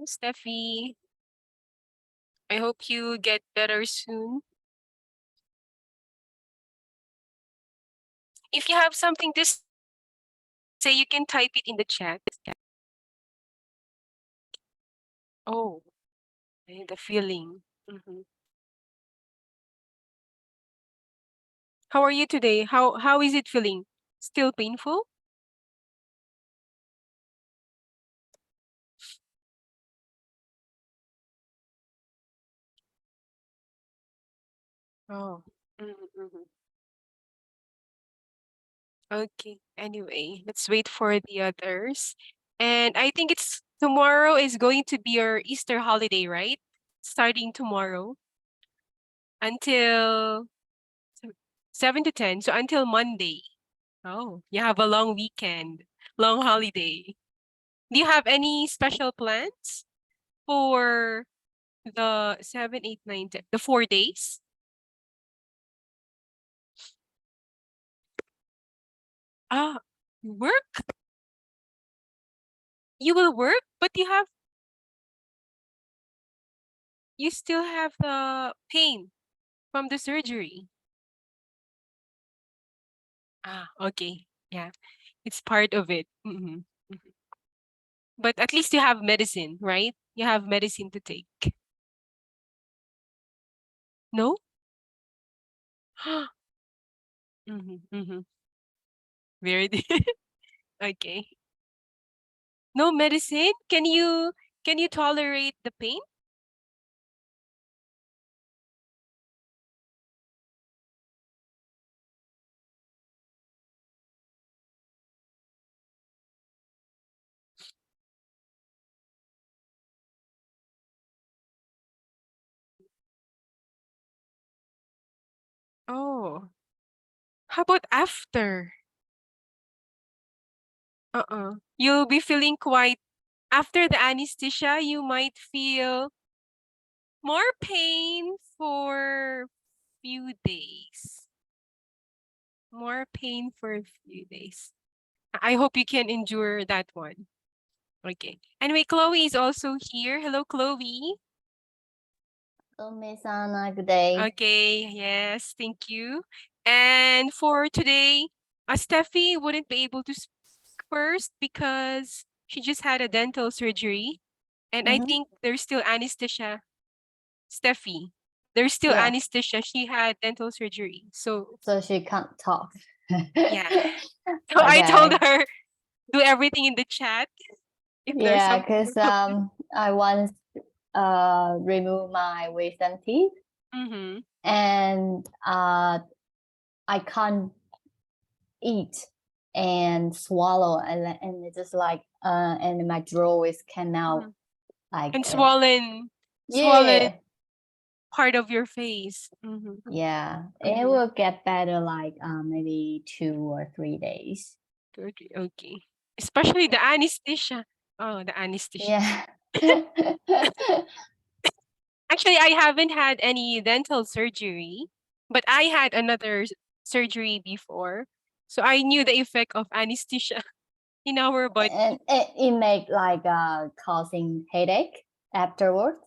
Steffi, I hope you get better soon. If you have something to say, you can type it in the chat. Oh, the feeling. Mhm. How are you today? How is it feeling? Still painful? Oh. Mhm. Okay. Anyway, let's wait for the others. And I think it's tomorrow is going to be your Easter holiday, right? Starting tomorrow until 7 to 10. So until Monday. Oh, you have a long weekend, long holiday. Do you have any special plans for the 7, 8, 9, 10, the 4 days? Ah, work? You will work, but you still have the pain from the surgery. Ah, okay. Yeah, it's part of it. But at least you have medicine, right? You have medicine to take. No? Mm-hmm. Very okay. No medicine? Can you tolerate the pain? Oh, how about after? You'll be feeling quite after the anesthesia, you might feel more pain for few days. More pain for a few days. I hope you can endure that one. Okay. Anyway, Chloe is also here. Hello, Chloe. Miss Anna, good day. Okay, yes, thank you. And for today, Steffi wouldn't be able to speak first because she just had a dental surgery. And I think there's still anesthesia. Steffi, there's still Yeah. anesthesia. She had dental surgery. So she can't talk. yeah. So I told Okay. her, do everything in the chat if there's Yeah, something. because I once removed my wisdom teeth Mm-hmm. and I can't eat and swallow and it's just like and my jaw is came out like And swollen yeah. part of your face. Yeah, it will get better like maybe 2 or 3 days. Good. Okay. Especially the anesthesia. Oh, the anesthesia. Yeah. Actually, I haven't had any dental surgery, but I had another surgery before. So I knew the effect of anesthesia in our body. And it make like causing headache afterwards.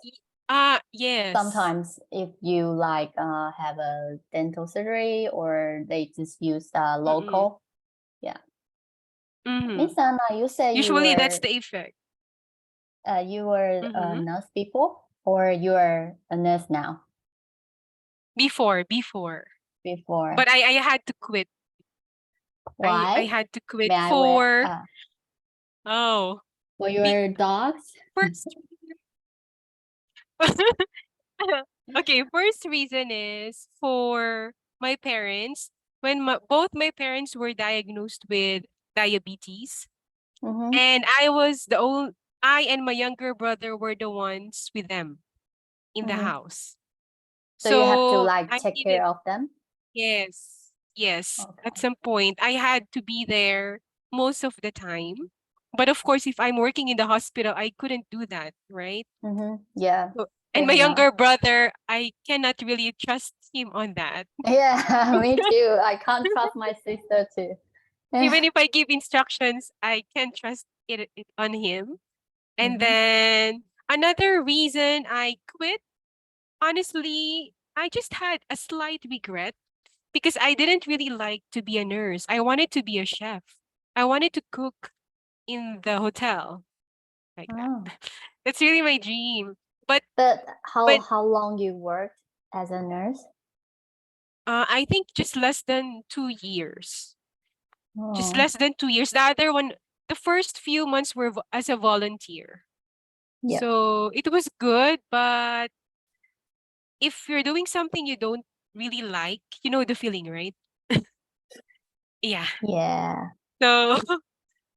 Yes. Sometimes if you like have a dental surgery or they just use local. Yeah. Miss Anna, you said Usually that's the effect. you were a nurse before or you are a nurse now? Before. But I had to quit. Why? I had to quit May I for for be- your dogs? first okay, first reason is for my parents. When both my parents were diagnosed with diabetes, and I and my younger brother were the ones with them in the house. So you have to So like I take needed, care of them? yes, yes. At Okay. some point, I had to be there most of the time. But of course, if I'm working in the hospital, I couldn't do that, right? Yeah. And my Fair enough. younger brother, I cannot really trust him on that. Yeah, me too. I can't trust my sister too. Even if I give instructions, I can't trust it on him. And Mhm. then another reason I quit, honestly, I just had a slight regret because I didn't really like to be a nurse. I wanted to be a chef. I wanted to cook in the hotel like that. Oh. That's really my dream. But But but how long you worked as a nurse? I think just less than 2 years. Just Oh, less than 2 years. The other one, the first few months were as a volunteer. yeah, So it was good, but if you're doing something you don't really like, you know the feeling, right? Yeah. yeah. So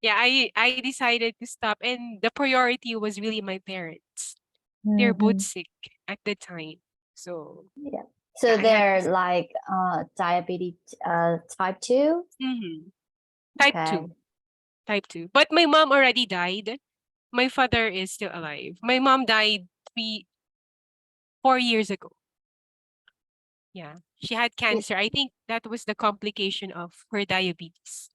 yeah, I decided to stop, and the priority was really my parents. They're both Mhm. sick at the time. So Yeah. yeah, So I had to they're stop. like diabetes type 2? Mhm. Type Okay. 2. Type 2. But my mom already died. My father is still alive. My mom died 4 years ago. Yeah. She had It, cancer. I think that was the complication of her diabetes.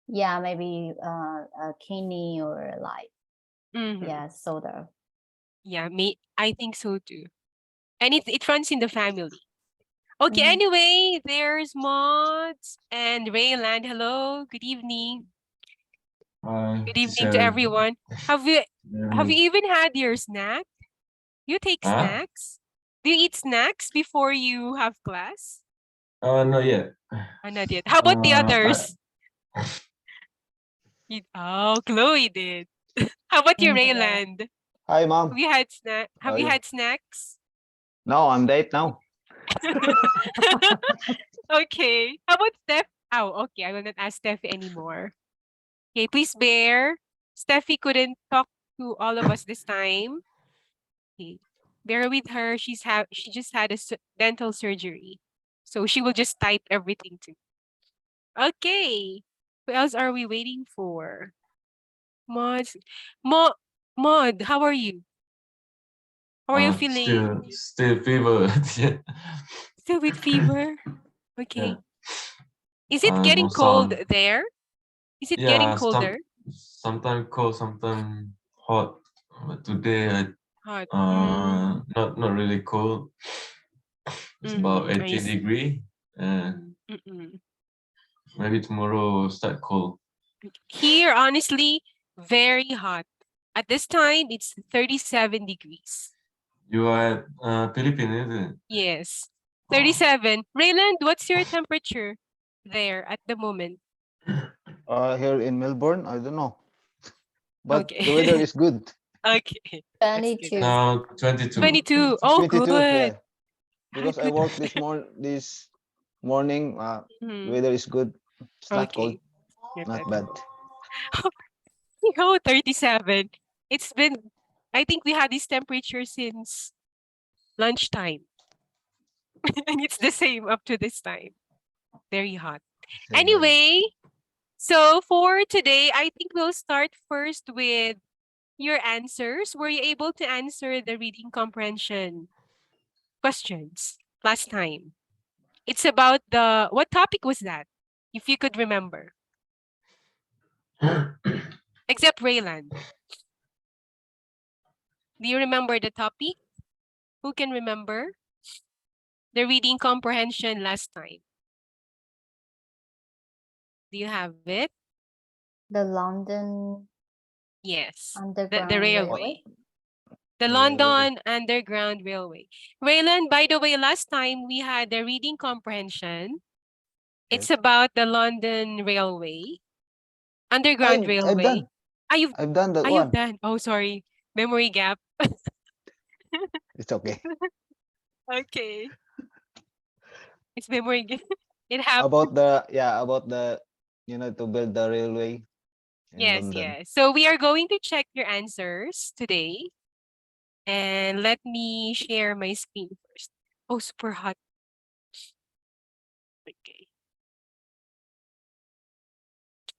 yeah, maybe a kidney or like Mhm. yeah, soda. Yeah, I think so too. And it runs in the family. Okay, Mhm. anyway, there's Mods and Rayland. Hello, good evening. Hi, Good evening to teacher. everyone. Have you even had your snack? You take Huh? snacks? Do you eat snacks before you have class? Not yet. Not yet. How about the I, others? Oh, Chloe did. How about you, Yeah. Rayland? Hi, mom. How Have are you you? had snacks? No, I'm late now. Okay. How about Steph? Oh, okay. I will not ask Steph anymore. Okay, please bear. Steffi couldn't talk to all of us this time. Okay. Bear with her. She just had a dental surgery. So she will just type everything too. Okay. Who else are we waiting for? Mod. Mod. Mod, how are you? How are you feeling? still fever. Yeah. Still with fever? Yeah. Okay. Is it getting No cold sound. there? Is it getting Yeah, colder? sometimes cold, sometimes hot. But today I Hot. not really cold. It's about I 18 see. degree. Mm-mm. Maybe tomorrow start cold. Here, honestly, very hot. At this time, it's 37 degrees. You are at Philippines, isn't it? Yes, Oh. 37. Rayland, what's your temperature there at the moment? Here in Melbourne, I don't know, but the weather Okay. is good. Okay. That's good. 22. Now 22. 22. Oh, 22, good. yeah. Ah, Because I good. work this morning. The Mhm. weather is good. It's not cold, Okay. Get not that. bad. Oh, 37. It's been, I think we had this temperature since lunchtime. And it's the same up to this time. Very hot. Same here. Anyway, so for today, I think we'll start first with your answers. Were you able to answer the reading comprehension questions last time? It's about what topic was that? If you could remember. Except Rayland. Do you remember the topic? Who can remember the reading comprehension last time? Do you have it? The London Yes. The Underground What? railway. Railway. The Railway. London Underground Railway. Raylan, by the way, last time we had the reading comprehension. It's Yes. about the London Railway, Underground I've Railway. done. Are you I've done that are you one. done? Oh, sorry. Memory gap. It's okay. Okay. It's memory gap. It About happened. the to build the railway in Yes, London. yes. So we are going to check your answers today. And let me share my screen first. Oh, super hot. Okay.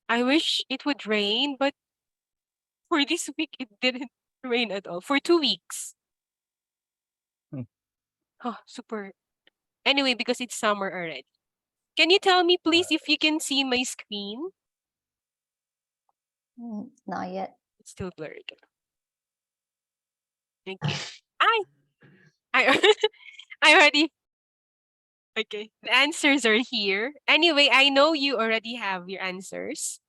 I wish it would rain, but for this week, it didn't rain at all. For 2 weeks. Hmm. Oh, super. Anyway, because it's summer already. Can you tell me, please, if you can see my screen? Not yet. It's still blurred. Okay. I I already. Okay. The answers are here. Anyway, I know you already have your answers.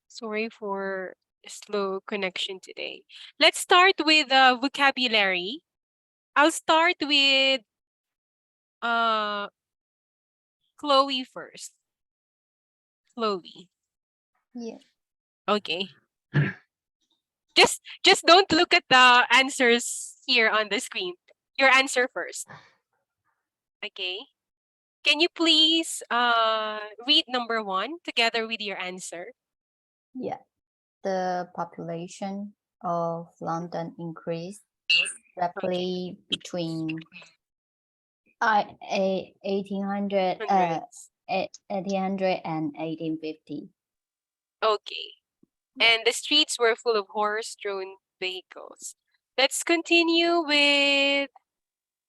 Sorry for slow connection today. Let's start with vocabulary. I'll start with Chloe first. Chloe. Yeah. Okay. Just don't look at the answers here on the screen. Your answer first. Okay. Can you please read number 1 together with your answer? Yeah. The population of London increased rapidly between 1800 Hundreds. 1800 and 1850. Okay. Yeah. And the streets were full of horse-drawn vehicles. Let's continue with,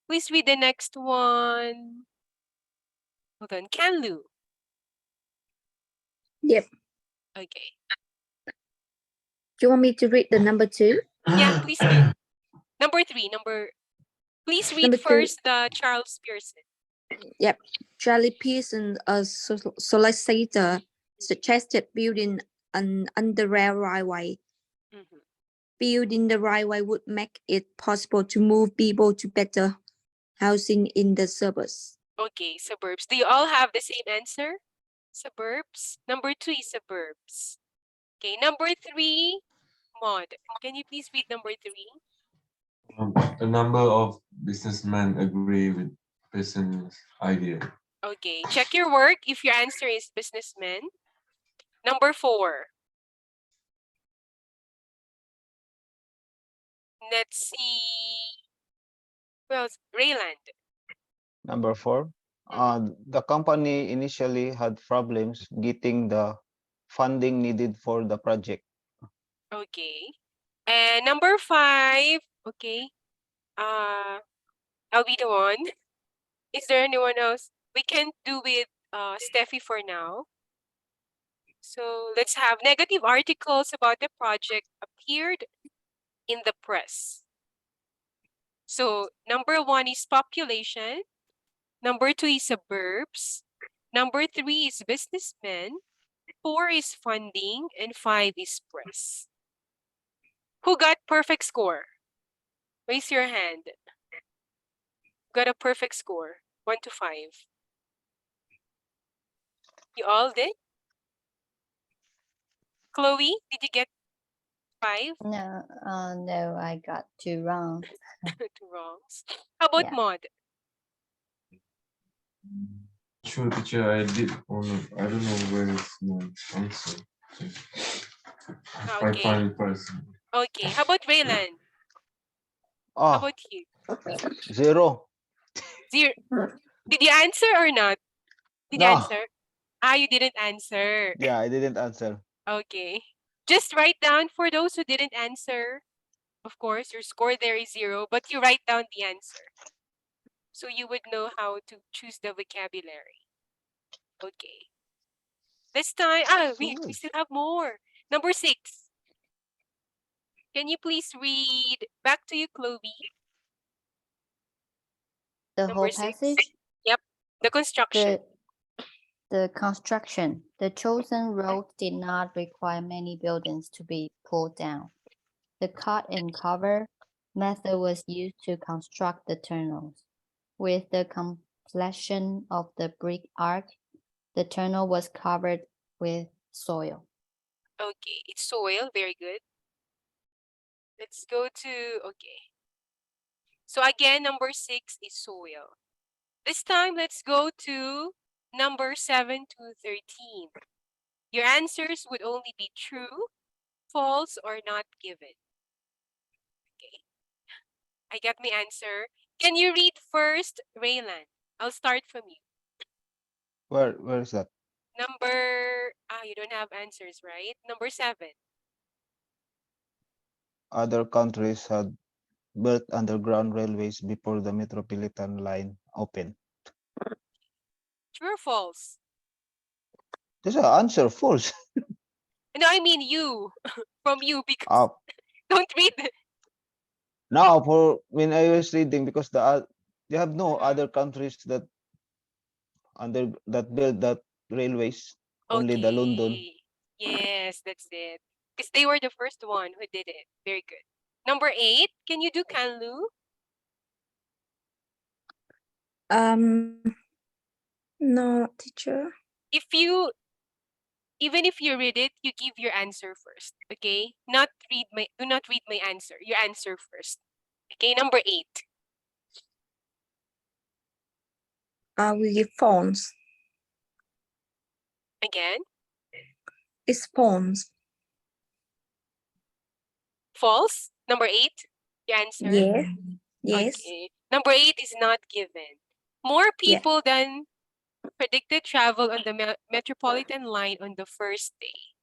please read the next one. Hold on, Kanlu. Yep. Okay. Do you want me to read the number 2? Yeah, please do. Number 3, please read Number 2. first the Charles Pearson. Yep. Charlie Pearson, a solicitor, suggested building an underground railway. Mhm. Building the railway would make it possible to move people to better housing in the suburbs. Okay, suburbs. Do you all have the same answer? Suburbs. Number 2 is suburbs. Okay, number 3, Maud. Can you please read number 3? A number of businessmen agree with Pearson's idea. Okay, check your work if your answer is businessmen. Number 4. Let's see. Well, Rayland. Number 4. The company initially had problems getting the funding needed for the project. Okay. And number 5. Okay. I'll be the one. Is there anyone else? We can do with Steffi for now. So let's have negative articles about the project appeared in the press. So number 1 is population. Number 2 is suburbs. Number 3 is businessmen. 4 is funding. And 5 is press. Who got perfect score? Raise your hand. Got a perfect score. 1 to 5. You all did? Chloe, did you get 5? No, no, I got 2 wrong. 2 wrongs. How about Yeah. Maud? Sure, teacher, I did. Oh, no, I don't know where is my answer. I Okay. find it first. Okay. How about Raylan? How Ah, about you? 0. 0. Did you answer or not? Did you No. answer? You didn't answer. Yeah, I didn't answer. Okay. Just write down for those who didn't answer. Of course, your score there is 0, but you write down the answer. So you would know how to choose the vocabulary. Okay. This time, we still have more. Number 6. Can you please read? Back to you, Chloe. The Number whole 6. passage. Yep. The construction. The construction. The chosen road did not require many buildings to be pulled down. The cut and cover method was used to construct the tunnels. With the completion of the brick arch, the tunnel was covered with soil. Okay, it's soil. Very good. Let's go to, okay. So again, number 6 is soil. This time, let's go to number 7 to 13. Your answers would only be true, false, or not given. Okay. I got my answer. Can you read first, Raylan? I'll start from you. Where is that? Number, you don't have answers, right? Number 7. Other countries had built underground railways before the Metropolitan line opened. True or false? This is an answer false. No, I mean you. From you, because Uh, don't read. now for when I was reading, because they have no Mhm. other countries that build that railways, only the London. Okay. Yes, that's it. Because they were the first one who did it. Very good. Number 8, can you do Kanlu? No, teacher. If you, even if you read it, you give your answer first. Okay? Do not read my answer. Your answer first. Okay, number 8. We give phones. Again, It's phones. false. Number 8, your answer. Yes. Yes. Okay. Number 8 is not given. More Yeah. people than predicted travel on the Metropolitan line on the first day.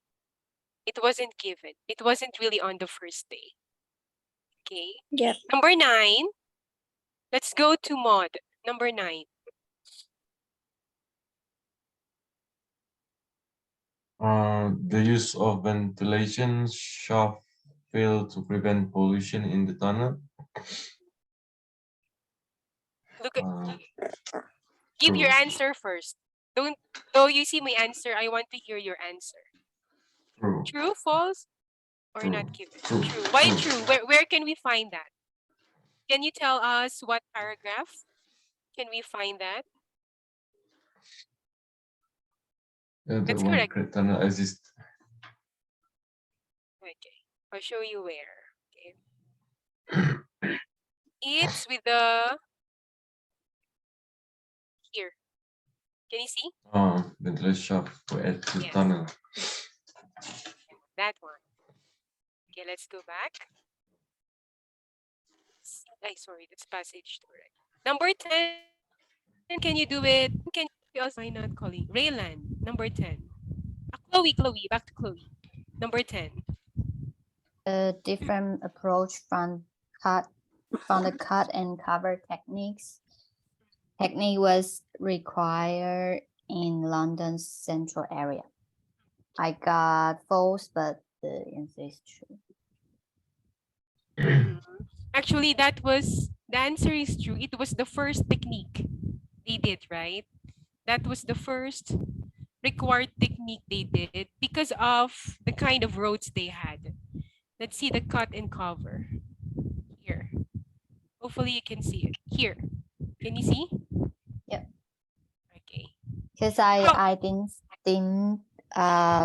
It wasn't given. It wasn't really on the first day. Okay. Yep. Number 9. Let's go to Mod. Number 9. The use of ventilation shaft failed to prevent pollution in the tunnel. Look at, Uh, give your true. answer first. Don't, though you see my answer, I want to hear your answer. True. True, false, or True. not given? True. True. Why True. true? Where can we find that? Can you tell us what paragraph can we find that? Yeah, that That's one correct. great tunnel exists. Okay, I'll show you where. Okay. It's with the, here. Can you see? Ventilation shaft to add to Yes. tunnel. That one. Okay, let's go back. Sorry, that's passage 2, right? Number 10, can you do it? Can you also, why not calling? Raylan, number 10. Chloe, back to Chloe. Number 10. A different approach from the cut and cover technique was required in London's central area. I got false, but the answer is true. Actually, the answer is true. It was the first technique they did, right? That was the first required technique they did because of the kind of roads they had. Let's see the cut and cover here. Hopefully you can see it here. Can you see? Yep. Okay. Because I didn't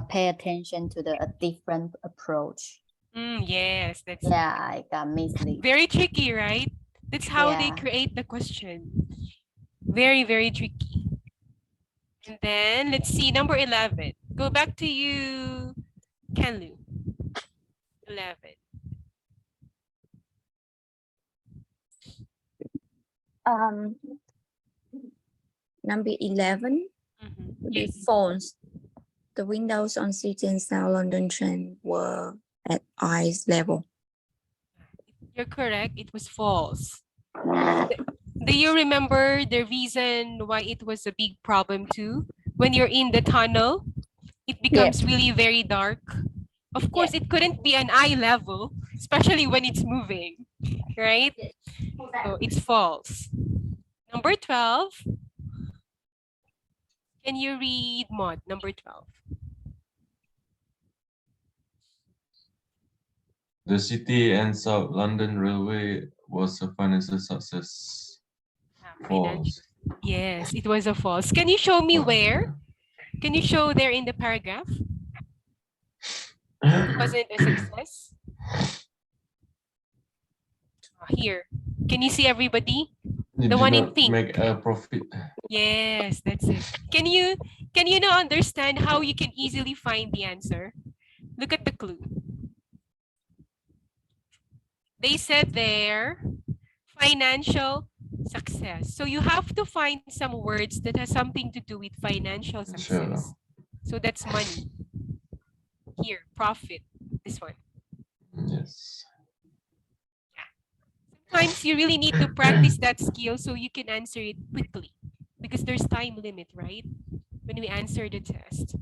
pay attention to a different approach. Yes, that's Yeah, I got mislead. very tricky, right? That's how they Yeah. create the question. Very, very tricky. And then let's see, number 11. Go back to you, Kenlu. 11. Number 11. The phones. The windows on City and South London train were at eye level. You're correct. It was false. Do you remember the reason why it was a big problem too? When you're in the tunnel, it becomes really very dark. Of course, it couldn't be an eye level, especially when it's moving, right? So it's false. Number 12. Can you read Mod? Number 12. The City and South London Railway was a financial success. False. Yes, it was a false. Can you show me where? Can you show there in the paragraph? It wasn't a success. Here. Can you see everybody? You The did one in not pink. make a profit. Yes, that's it. Can you now understand how you can easily find the answer? Look at the clue. They said there, financial success. So you have to find some words that has something to do with financial success. So that's money. Here, profit. This one. Yes. Sometimes you really need to practice that skill so you can answer it quickly because there's time limit, right? When we answer the test.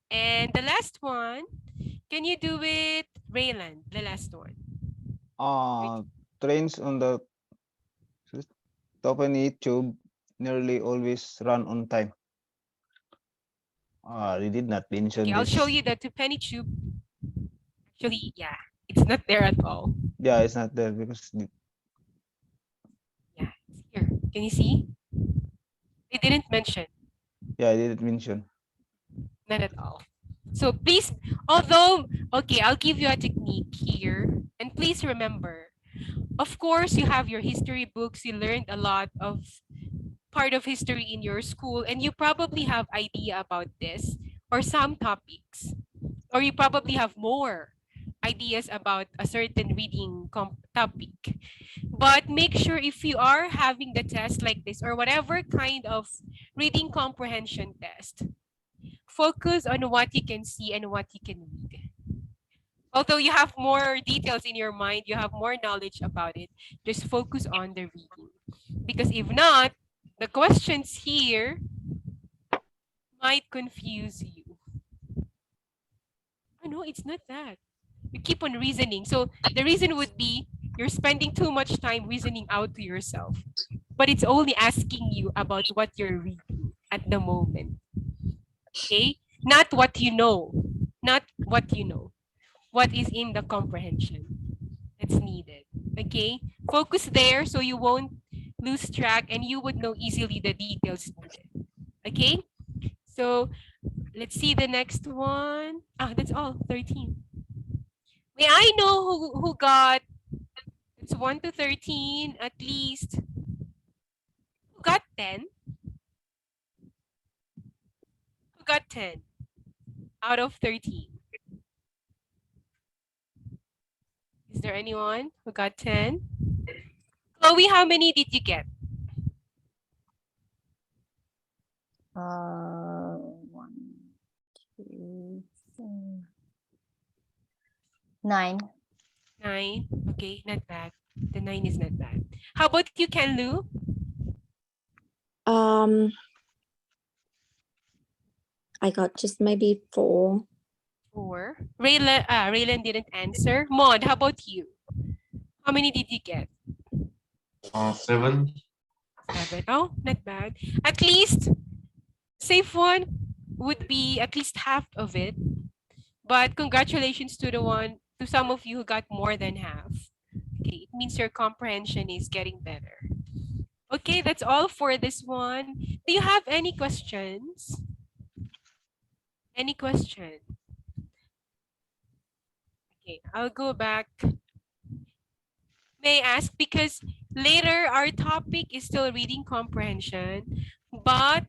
And the last one, Can you do it, Raylan, the last one? Trains on the Topani tube nearly always run on time. We did not mention Okay, I'll show this. you the Tupeni tube. Actually, yeah, it's not there at all. Yeah, it's not there because Yeah, it's here. Can you see? They didn't mention, yeah, I didn't mention. not at all. So please, although, okay, I'll give you a technique here. And please remember, of course, you have your history books. You learned a lot of part of history in your school, and you probably have idea about this or some topics, or you probably have more ideas about a certain reading topic. But make sure if you are having the test like this or whatever kind of reading comprehension test, focus on what you can see and what you can read. Although you have more details in your mind, you have more knowledge about it, just focus on the reading. Because if not, the questions here might confuse you. Oh, no, it's not that. You keep on reasoning. So the reason would be you're spending too much time reasoning out to yourself, but it's only asking you about what you're reading at the moment. Okay? Not what you know. Not what you know. What is in the comprehension that's needed. Okay? Focus there so you won't lose track and you would know easily the details needed. Okay? So let's see the next one. That's all, 13. May I know who got, it's 1 to 13 at least. Who got 10? Who got 10 out of 13? Is there anyone who got 10? Chloe, how many did you get? 1, 2, 4, 9. 9. Okay, not bad. The 9 is not bad. How about you, Ken Lu? I got just maybe 4. 4. Raylan didn't answer. Maud, how about you? How many did you get? 7. 7. Oh, not bad. At least safe one would be at least half of it. But congratulations to some of you who got more than half. Okay, it means your comprehension is getting better. Okay, that's all for this one. Do you have any questions? Any question? Okay, I'll go back. May I ask, because later our topic is still reading comprehension, but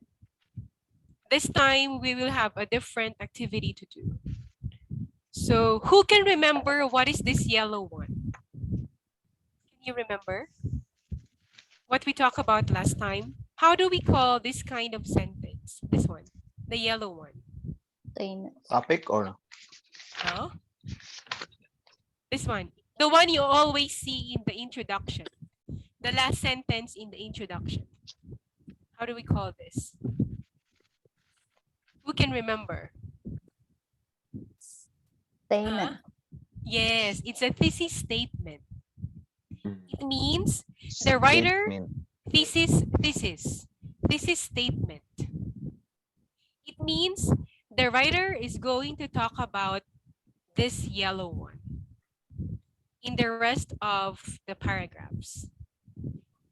this time we will have a different activity to do. So who can remember what is this yellow one? Can you remember what we talked about last time? How do we call this kind of sentence? This one, the yellow one. Statement. Topic or No? This one, the one you always see in the introduction. The last sentence in the introduction. How do we call this? Who can remember? Statement. Yes, it's a thesis statement. Mm. It means the writer, statement. thesis statement. It means the writer is going to talk about this yellow one in the rest of the paragraphs.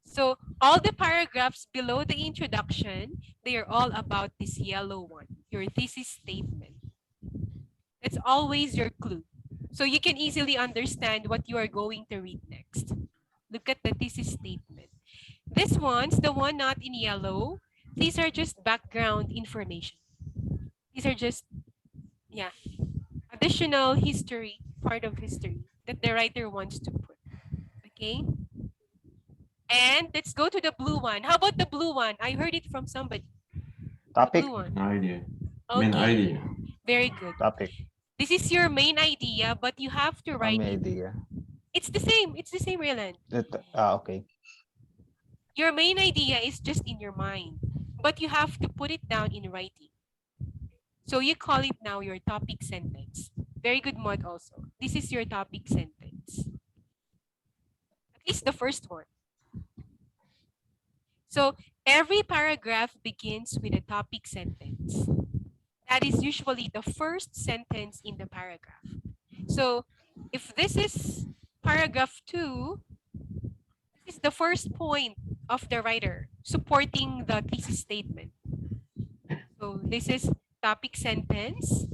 So all the paragraphs below the introduction, they are all about this yellow one, your thesis statement. It's always your clue. So you can easily understand what you are going to read next. Look at the thesis statement. This one's the one not in yellow. These are just background information. These are just, yeah, additional history, part of history that the writer wants to put. Okay? And let's go to the blue one. How about the blue one? I heard it from somebody. Topic. Blue one. Idea. Main Okay, idea. very good. Topic. This is your main idea, but you have to write May it. idea. It's the same, Rylan. Okay. Your main idea is just in your mind, but you have to put it down in writing. So you call it now your topic sentence. Very good mod also. This is your topic sentence. At least the first one. So every paragraph begins with a topic sentence. That is usually the first sentence in the paragraph. So if this is paragraph 2, this is the first point of the writer supporting the thesis statement. So this is topic sentence.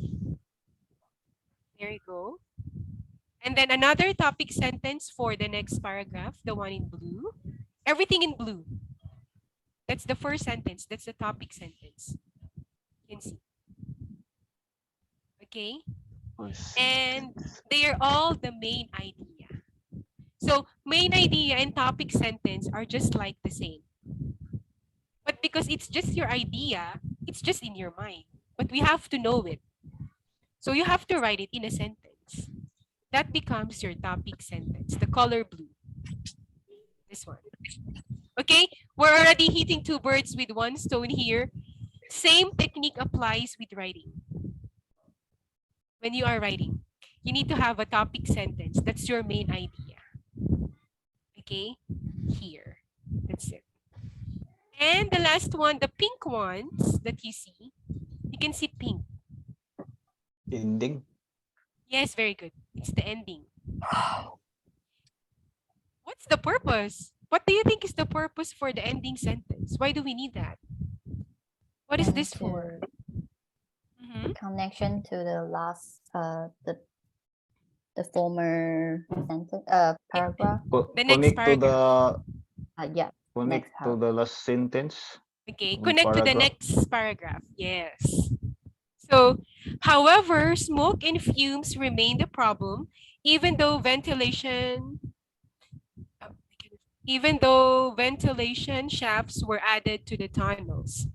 There you go. And then another topic sentence for the next paragraph, the one in blue. Everything in blue. That's the first sentence. That's the topic sentence. You can see. Okay. And they are all the main idea. So main idea and topic sentence are just like the same. But because it's just your idea, it's just in your mind. But we have to know it. So you have to write it in a sentence. That becomes your topic sentence, the color blue. This one. Okay, we're already hitting 2 birds with 1 stone here. Same technique applies with writing. When you are writing, you need to have a topic sentence. That's your main idea. Okay, here. That's it. And the last one, the pink ones that you see, you can see pink. Ending. Yes, very good. It's the ending. What's the purpose? What do you think is the purpose for the ending sentence? Why do we need that? What is And this for? to connection to the last the former sentence paragraph. The next Connect to Yeah. connect next to the last sentence. Okay, Yung connect to the paragraph. next paragraph. Yes. So, however, smoke and fumes remain the problem, even though ventilation shafts were added to the tunnels.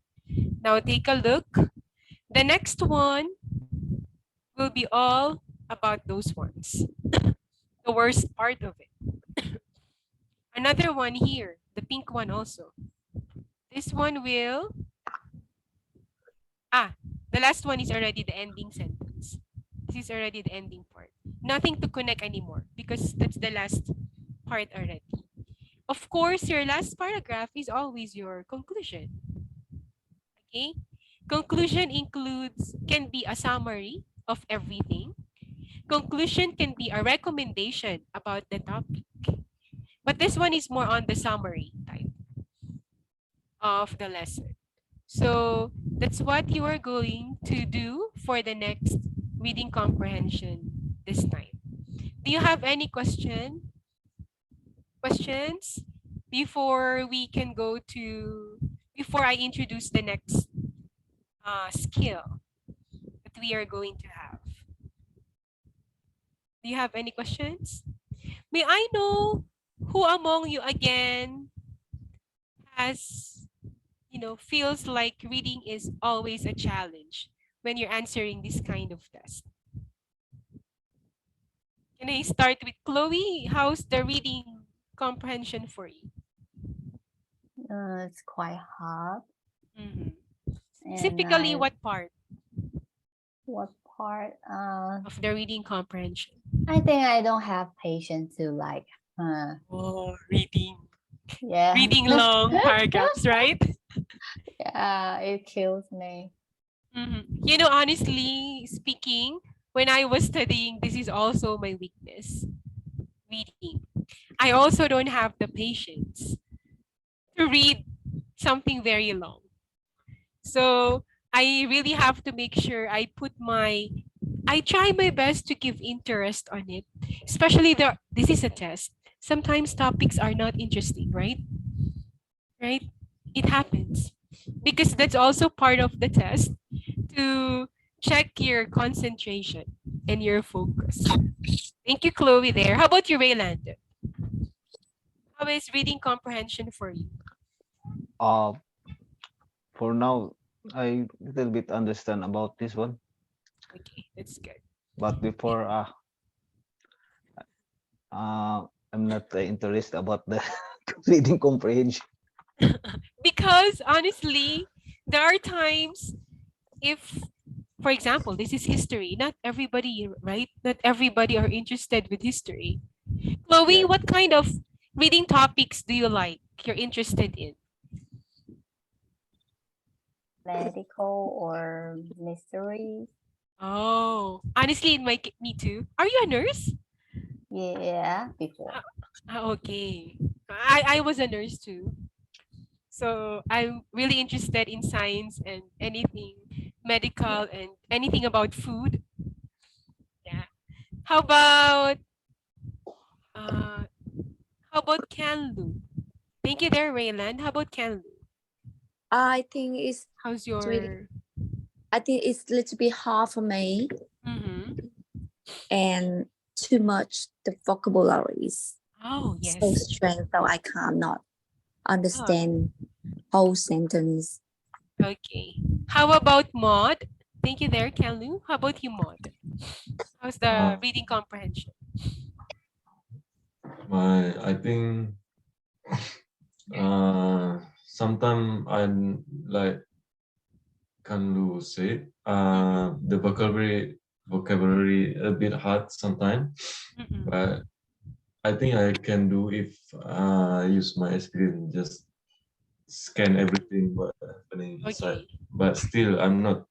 Now take a look. The next one will be all about those ones. The worst part of it. Another one here, the pink one also. This one will, the last one is already the ending sentence. This is already the ending part. Nothing to connect anymore because that's the last part already. Of course, your last paragraph is always your conclusion. Okay? Conclusion can be a summary of everything. Conclusion can be a recommendation about the topic. But this one is more on the summary type of the lesson. So that's what you are going to do for the next reading comprehension this time. Do you have any questions before we can go to, before I introduce the next skill that we are going to have? Do you have any questions? May I know who among you again has, feels like reading is always a challenge when you're answering this kind of test? Can I start with Chloe? How's the reading comprehension for you? It's quite hard. Mhm. And Typically, what part What part? of the reading comprehension? I think I don't have patience to like. Reading. Yeah. Reading long paragraphs, right? Yeah, it kills me. Honestly speaking, when I was studying, this is also my weakness, reading. I also don't have the patience to read something very long. So I really have to make sure I try my best to give interest on it, especially this is a test. Sometimes topics are not interesting, right? Right? It happens because that's also part of the test to check your concentration and your focus. Thank you, Chloe there. How about you, Rayland? How is reading comprehension for you? For now, I little bit understand about this one, Okay, that's good. but before I'm not interested about the reading comprehension. Because honestly, there are times if For example, this is history. Not everybody, right? Not everybody are interested with history. Chloe, Yeah. what kind of reading topics do you like? You're interested in? Medical or mystery. Oh, honestly, me too. Are you a nurse? Yeah, before. Okay. I was a nurse too. So I'm really interested in science and anything medical and anything about food. Yeah. How about uh how about Canlu? Thank you there, Raylan. How about Canlu? I think How's really, your I think it's a little bit hard for me mm-hmm. and too much the vocabularies Oh so yes. strange, so I cannot Oh, understand whole sentence. okay. How about Maud? Thank you there, Canlu. How about you, Maud? How's the reading comprehension? I think sometimes I'm like can you say the vocabulary a bit hard sometimes, Mm-mm. but I think I can do if I use my experience, just scan everything what happening inside. Okay. But still, I'm not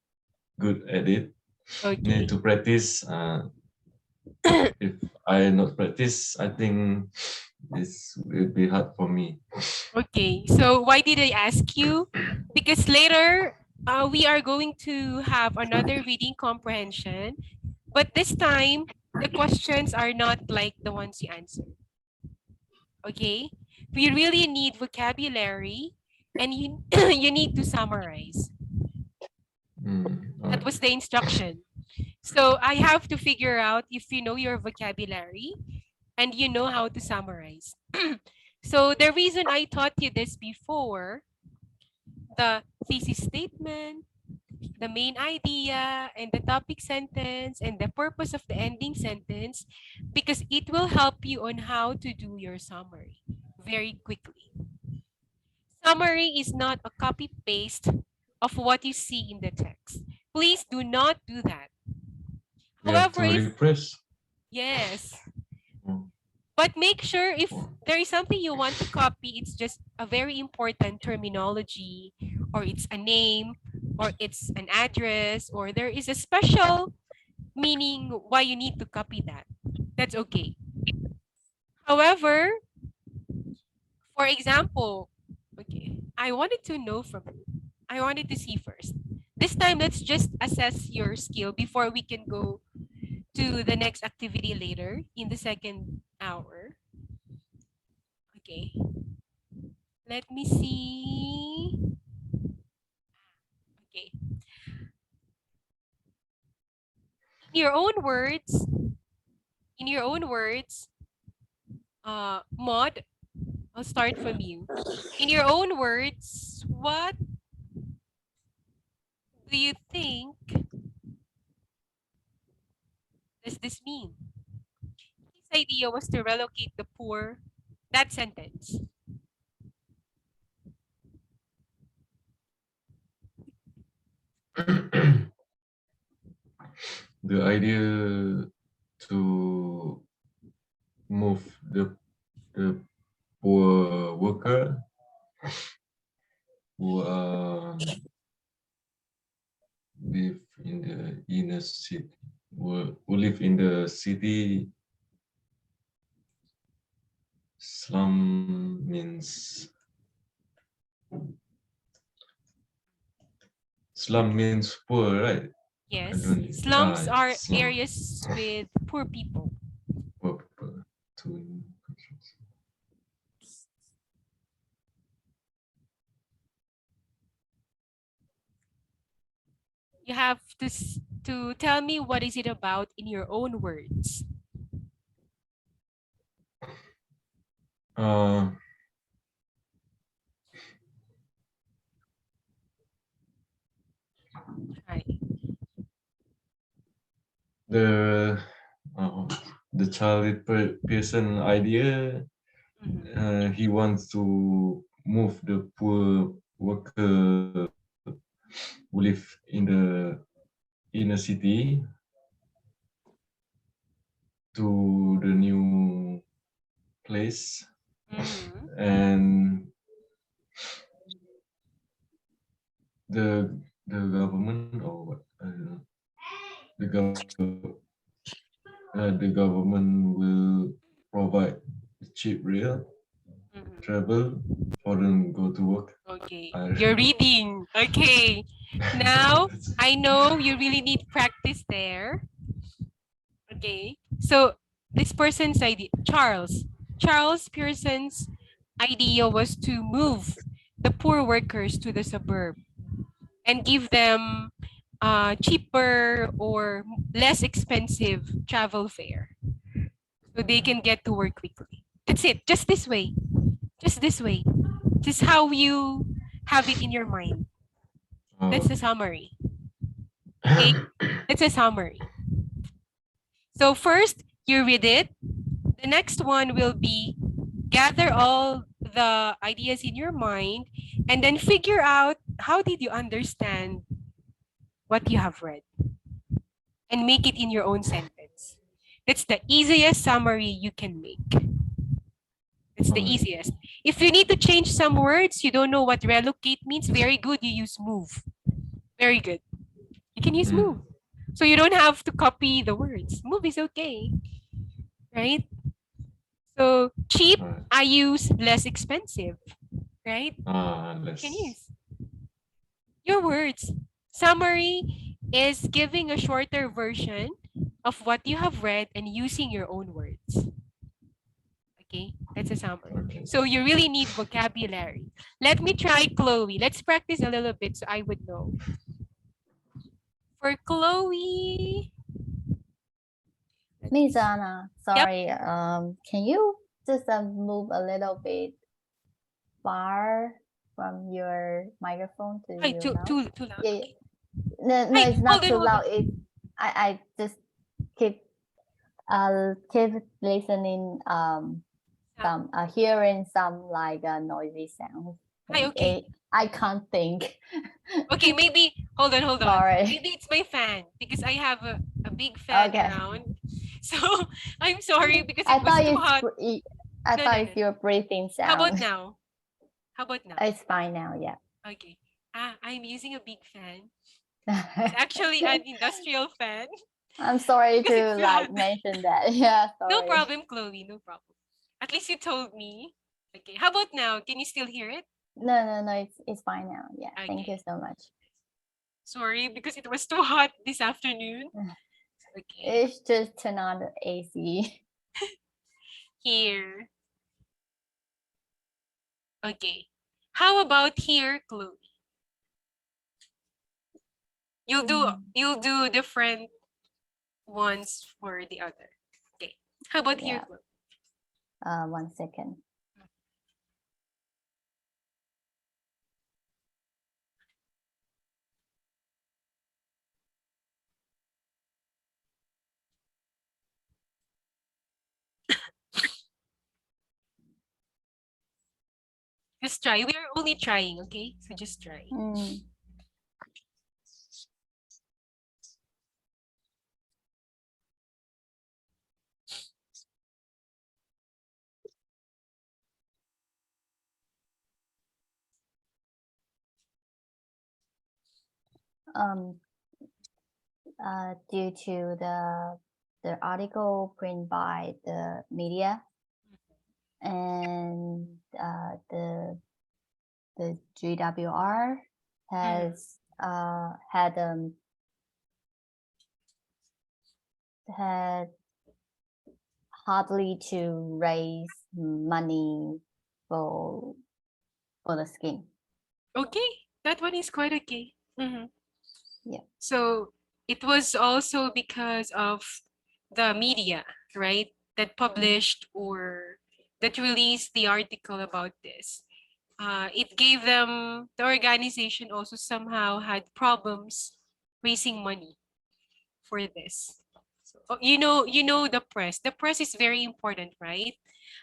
good at it. Okay. Need to practice. If I not practice, I think this will be hard for me. Okay, so why did I ask you? Because later we are going to have another reading comprehension, but this time the questions are not like the ones you answer. Okay, we really need vocabulary, and you you need to summarize. That was the instruction. So I have to figure out if you know your vocabulary and you know how to summarize. So the reason I taught you this before, the thesis statement, the main idea, and the topic sentence, and the purpose of the ending sentence, because it will help you on how to do your summary very quickly. Summary is not a copy paste of what you see in the text. Please do not do that. We have to However, if refresh. yes, Mm. but make sure if there is something you want to copy, it's just a very important terminology, or it's a name, or it's an address, or there is a special meaning why you need to copy that. That's okay. However, for example, okay, I wanted to know from you. I wanted to see first. This time, let's just assess your skill before we can go to the next activity later in the second hour. Okay. Let me see. Okay. In your own words, Maud, I'll start from you. In your own words, what do you think does this mean? His idea was to relocate the poor. That sentence. The idea to move the poor worker who live in the inner city, who live in the city. Slum means poor, right? Yes. don't- Slums ah, are slum. areas with poor people. Poor people to You have to tell me what is it about in your own words. Right. the Charlie Pearson idea. Mhm. He wants to move the poor worker who live in the in a city to the new place, and the government, or what, I don't know, the government will provide cheap rail travel for them go to work. Okay, I don't you're know. reading. Okay, now I know you really need practice there. Okay, so this person's idea, Charles Pearson's idea was to move the poor workers to the suburb and give them cheaper or less expensive travel fare so they can get to work quickly. That's it. Just this way. Just this way. Just how you have it in your mind. That's the summary. Okay, that's a summary. So first, you read it. The next one will be gather all the ideas in your mind and then figure out how did you understand what you have read and make it in your own sentence. That's the easiest summary you can make. It's the Alright. easiest. If you need to change some words, you don't know what relocate means, very good, you use move. Very good. You can use move. So you don't have to copy the words. Move is okay. Right? So cheap, Alright. I use less expensive. Right? Less. You can use your words. Summary is giving a shorter version of what you have read and using your own words. Okay, that's a summary. Okay. So you really need vocabulary. Let me try Chloe. Let's practice a little bit so I would know. For Chloe. Miss Anna, sorry. Can you just move a little bit far from your microphone to Ay, your too mouth? loud. Yeah, Okay. no, Ay, it's not hold on, too hold on. loud. I just keep listening some hearing some like noisy sounds. Ay, okay. I can't think. Okay, maybe hold on. Sorry. Maybe it's my fan because I have a big fan Okay. around. So I'm sorry because I it was thought too hot. I No, thought no, it's no. your breathing sound. How about now? It's fine now, yeah. Okay. I'm using a big fan. It's actually an industrial fan. I'm sorry Because to it's like hot. mention that. Yeah, sorry. No problem, Chloe. No problem. At least you told me. Okay. How about now? Can you still hear it? No, it's fine now. Yeah, thank you Okay. so much. Sorry, because it was too hot this afternoon. Okay. It's just turn on the AC. Here. Okay. How about here, Chloe? You'll do different ones for the other. Okay. How about here, Yeah. Chloe? 1 second. Just try. We are only trying, okay? So just try. Due to the article printed by the media and the GWR has had hardly to raise money for the scheme. Okay, that one is quite okay. Yeah. So it was also because of the media, right? That published or that released the article about this. It gave them, the organization also somehow had problems raising money for this. So, you know the press. The press is very important, right?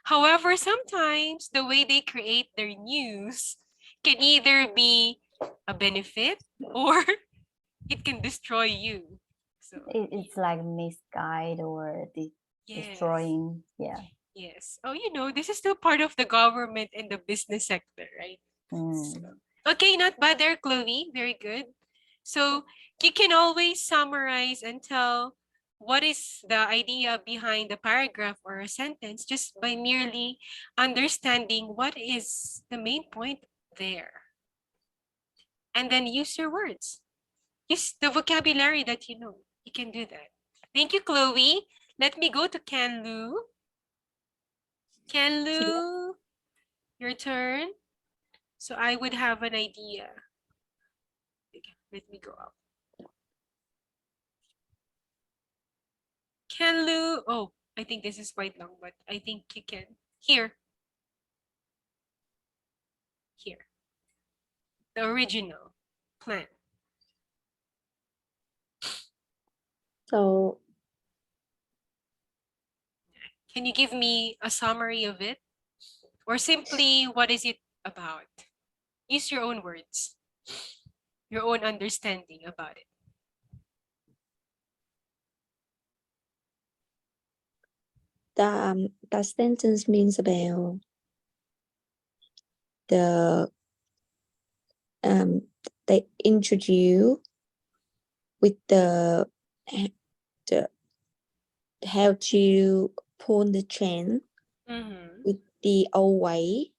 However, sometimes the way they create their news can either be a benefit or it can destroy you. So It's like misguide or yes. destroying. Yeah. Yes. Oh, this is still part of the government and the business sector, right? Mm. Okay, not bad there, Chloe. Very good. So you can always summarize and tell what is the idea behind the paragraph or a sentence just by merely understanding what is the main point there. And then use your words. Use the vocabulary that you know. You can do that. Thank you, Chloe. Let me go to Kenlu. Kenlu, your turn. So I would have an idea. Okay, let me go up. Kenlu, oh, I think this is quite long, but I think you can. Here. Here. The original plan. So Can you give me a summary of it? Or simply, what is it about? Use your own words. Your own understanding about it. the sentence means about the they introduce with the how to pull the chain Mm-hmm. with the old way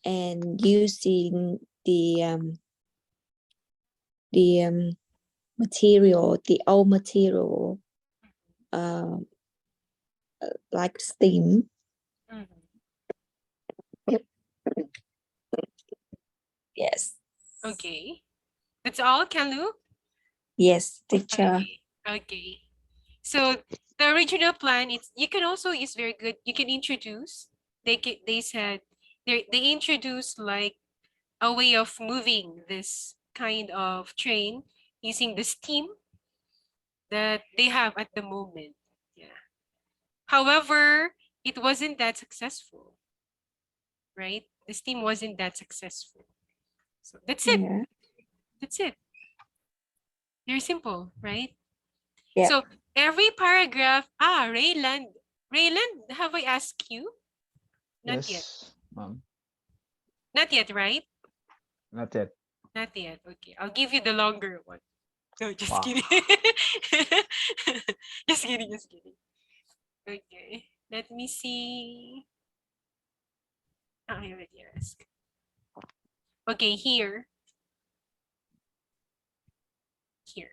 and using the material, the old material, like steam. Mm-hmm. Yes. Okay. That's all, Kenlu? Yes, teacher. Okay. Okay. So the original plan, you can also use very good. You can introduce. They said they introduced like a way of moving this kind of train using the steam that they have at the moment. Yeah. However, it wasn't that successful, right? The steam wasn't that successful. So that's it. Yeah. That's it. Very simple, right? Yeah. So every paragraph, Rayland. Rayland, have I asked you? Not yet. Yes, ma'am. Not yet, right? Not yet. Not yet. Okay. I'll give you the longer one. No, just Wow. kidding. Just kidding, just kidding. Okay. Let me see. I already asked. Okay, here. Here.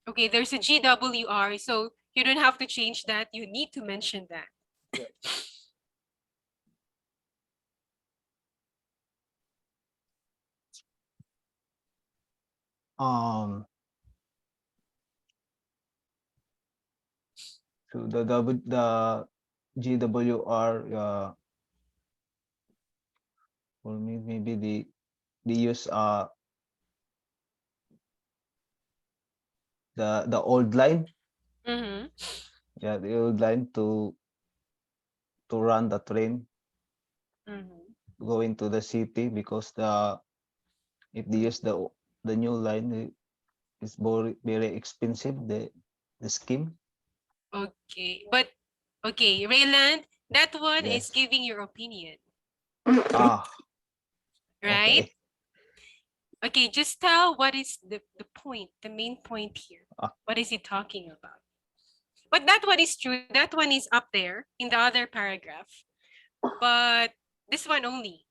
Okay, there's a GWR, so you don't have to change that. You need to mention that. So the GWR for me maybe they use the old line. Mm-hmm. Yeah, the old line to run the train Mm-hmm. going to the city, because if they use the new line, it's very expensive, the scheme. Okay, but okay, Rayland, that one is Yes. giving your opinion, Ah, right? okay. Okay, just tell what is the point, the main point here. Ah. What is he talking about? But that one is true. That one is up there in the other paragraph. But this one only.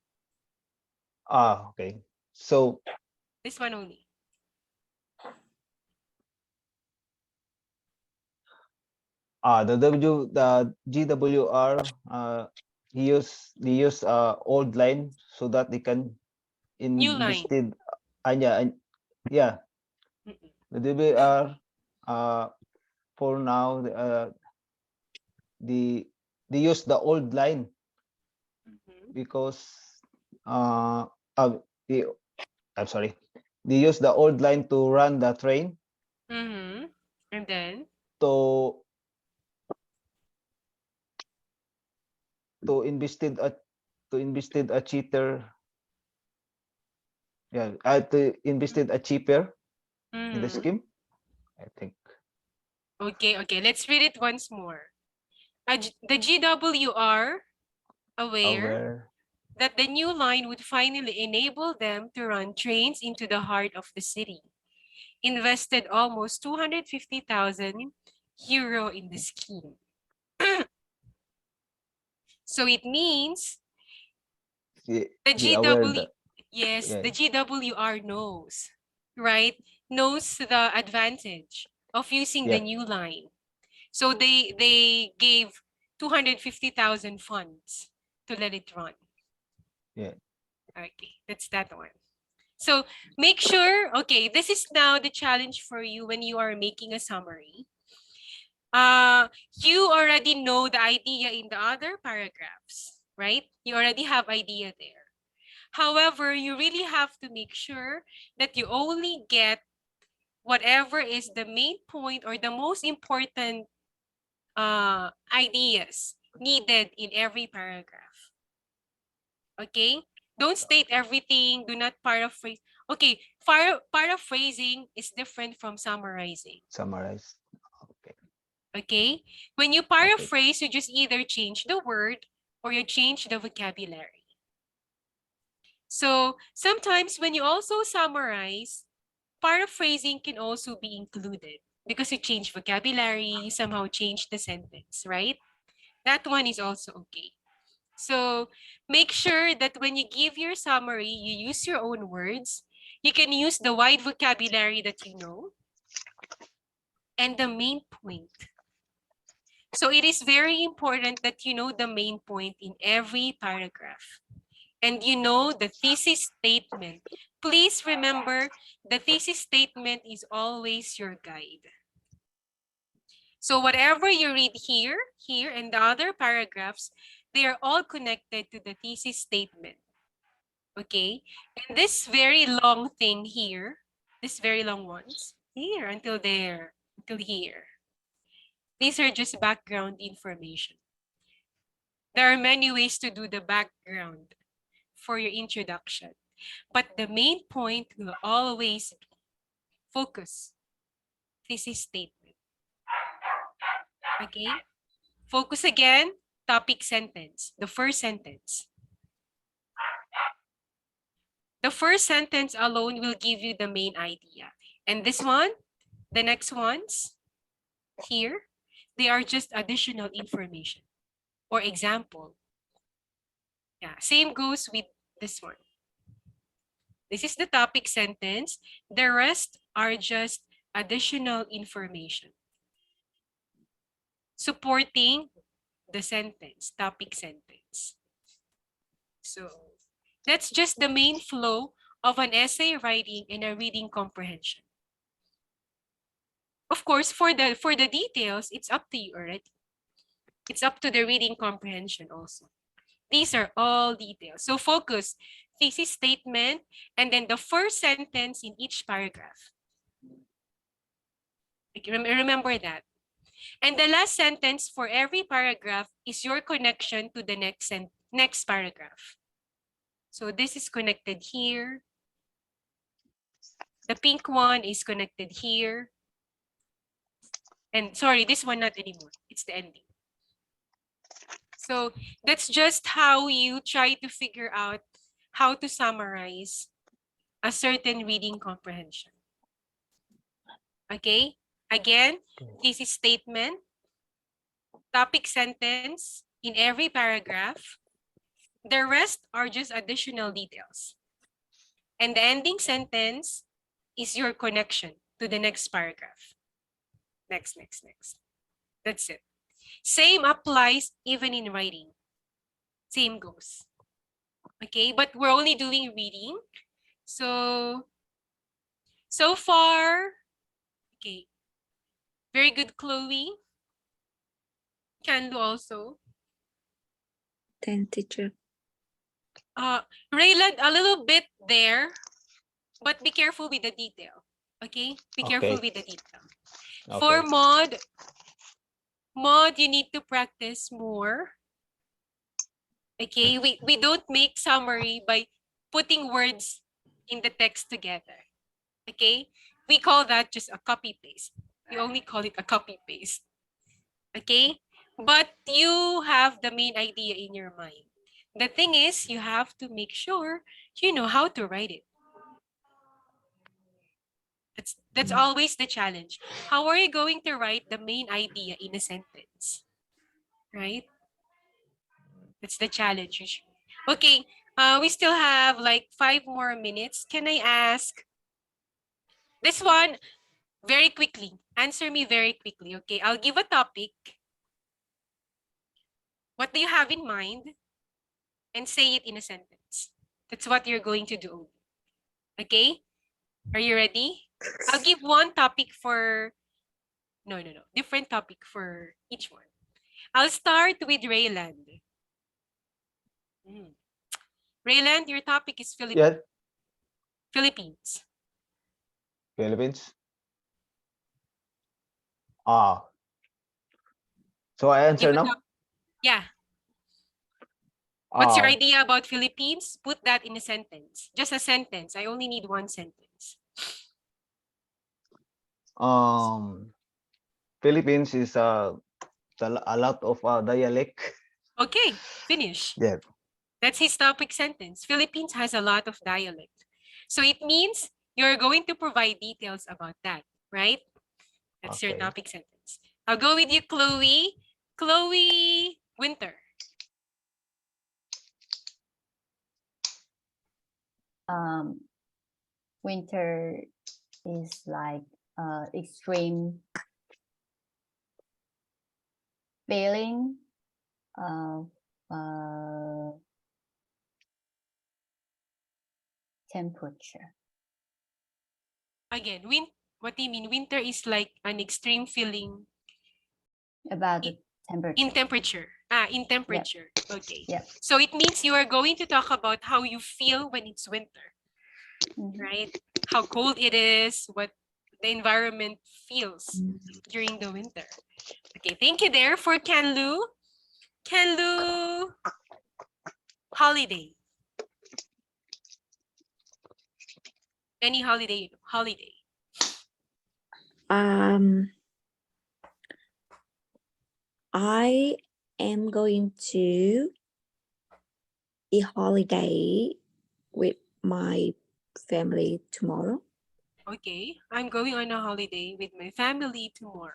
Okay. So This one only. the GWR they use old line so that they can New line. invested. Yeah, Mm-mm. the DBR for now the they use the old line Mhm. because uh, the I'm sorry, they use the old line to run the train Mm-hmm. And then to invested a cheater Yeah, to invested a cheaper in the Mm. scheme, I think. Okay, okay. Let's read it once more. The GWR aware Aware. that the new line would finally enable them to run trains into the heart of the city. Invested almost 250,000 euro in the scheme. So it means the The aware GW, that yes, the yeah, GWR knows, right? Knows the advantage of using the yeah, new line. So they gave 250,000 funds to let it run. yeah. Okay, that's that one. So make sure, okay, this is now the challenge for you when you are making a summary. You already know the idea in the other paragraphs, right? You already have idea there. However, you really have to make sure that you only get whatever is the main point or the most important ideas needed in every paragraph. Okay? Don't state everything. Do not paraphrase. Okay, paraphrasing is different from summarizing. Summarize. Okay. Okay? When you paraphrase, you just either change the word or you change the vocabulary. So sometimes when you also summarize, paraphrasing can also be included because you change vocabulary, you somehow change the sentence, right? That one is also okay. So make sure that when you give your summary, you use your own words. You can use the wide vocabulary that you know and the main point. So it is very important that you know the main point in every paragraph. And you know the thesis statement. Please remember, the thesis statement is always your guide. So whatever you read here, and the other paragraphs, they are all connected to the thesis statement. Okay? And this very long thing here, this very long ones, here until there, until here. These are just background information. There are many ways to do the background for your introduction, but the main point will always be focus, thesis statement. Okay? Focus again, topic sentence, the first sentence. The first sentence alone will give you the main idea. And this one, the next ones here, they are just additional information or example. Yeah, same goes with this one. This is the topic sentence. The rest are just additional information supporting the sentence, topic sentence. So that's just the main flow of an essay writing and a reading comprehension. Of course, for the details, it's up to you already. It's up to the reading comprehension also. These are all details. So focus, thesis statement, and then the first sentence in each paragraph. Remember that. And the last sentence for every paragraph is your connection to the next paragraph. So this is connected here. The pink one is connected here. And sorry, this one not anymore. It's the ending. So that's just how you try to figure out how to summarize a certain reading comprehension. Okay? Again, thesis statement, topic sentence in every paragraph. The rest are just additional details. And the ending sentence is your connection to the next paragraph. Next. That's it. Same applies even in writing. Same goes. Okay, but we're only doing reading. So far, okay. Very good, Chloe. Canlu also. Then teacher. Raylan, a little bit there, but be careful with the detail. Okay? Be careful with the detail. For Okay. mod, you need to practice more. Okay, we don't make summary by putting words in the text together. Okay? We call that just a copy paste. We only call it a copy paste. Okay? But you have the main idea in your mind. The thing is, you have to make sure you know how to write it. That's always the challenge. How are you going to write the main idea in a sentence? Right? That's the challenge usually. Okay, we still have like 5 more minutes. Can I ask this one very quickly? Answer me very quickly, okay? I'll give a topic. What do you have in mind? And say it in a sentence. That's what you're going to do. Okay? Are you ready? I'll give one topic for no. Different topic for each one. I'll start with Rayland. Rayland, your topic is Yeah, Philippines. Philippines. Ah. So I answer Give a now. Yeah. What's your Ah, idea about Philippines? Put that in a sentence. Just a sentence. I only need one sentence. Philippines is a lot of dialect. Okay, finish. Yeah. That's his topic sentence. Philippines has a lot of dialect. So it means you're going to provide details about that, right? That's your Okay. topic sentence. I'll go with you, Chloe. Chloe Winter. Winter is like extreme feeling of temperature. Again, what do you mean? Winter is like an extreme feeling About the temperature. in temperature. In temperature. Okay. Yep. So it means you are going to talk about how you feel when it's winter, Mhm. right? How cold it is, what the environment feels during the winter. Okay, thank you there for Canlu. Canlu holiday. Any holiday, holiday. I am going to a holiday with my family tomorrow. Okay, I'm going on a holiday with my family tomorrow.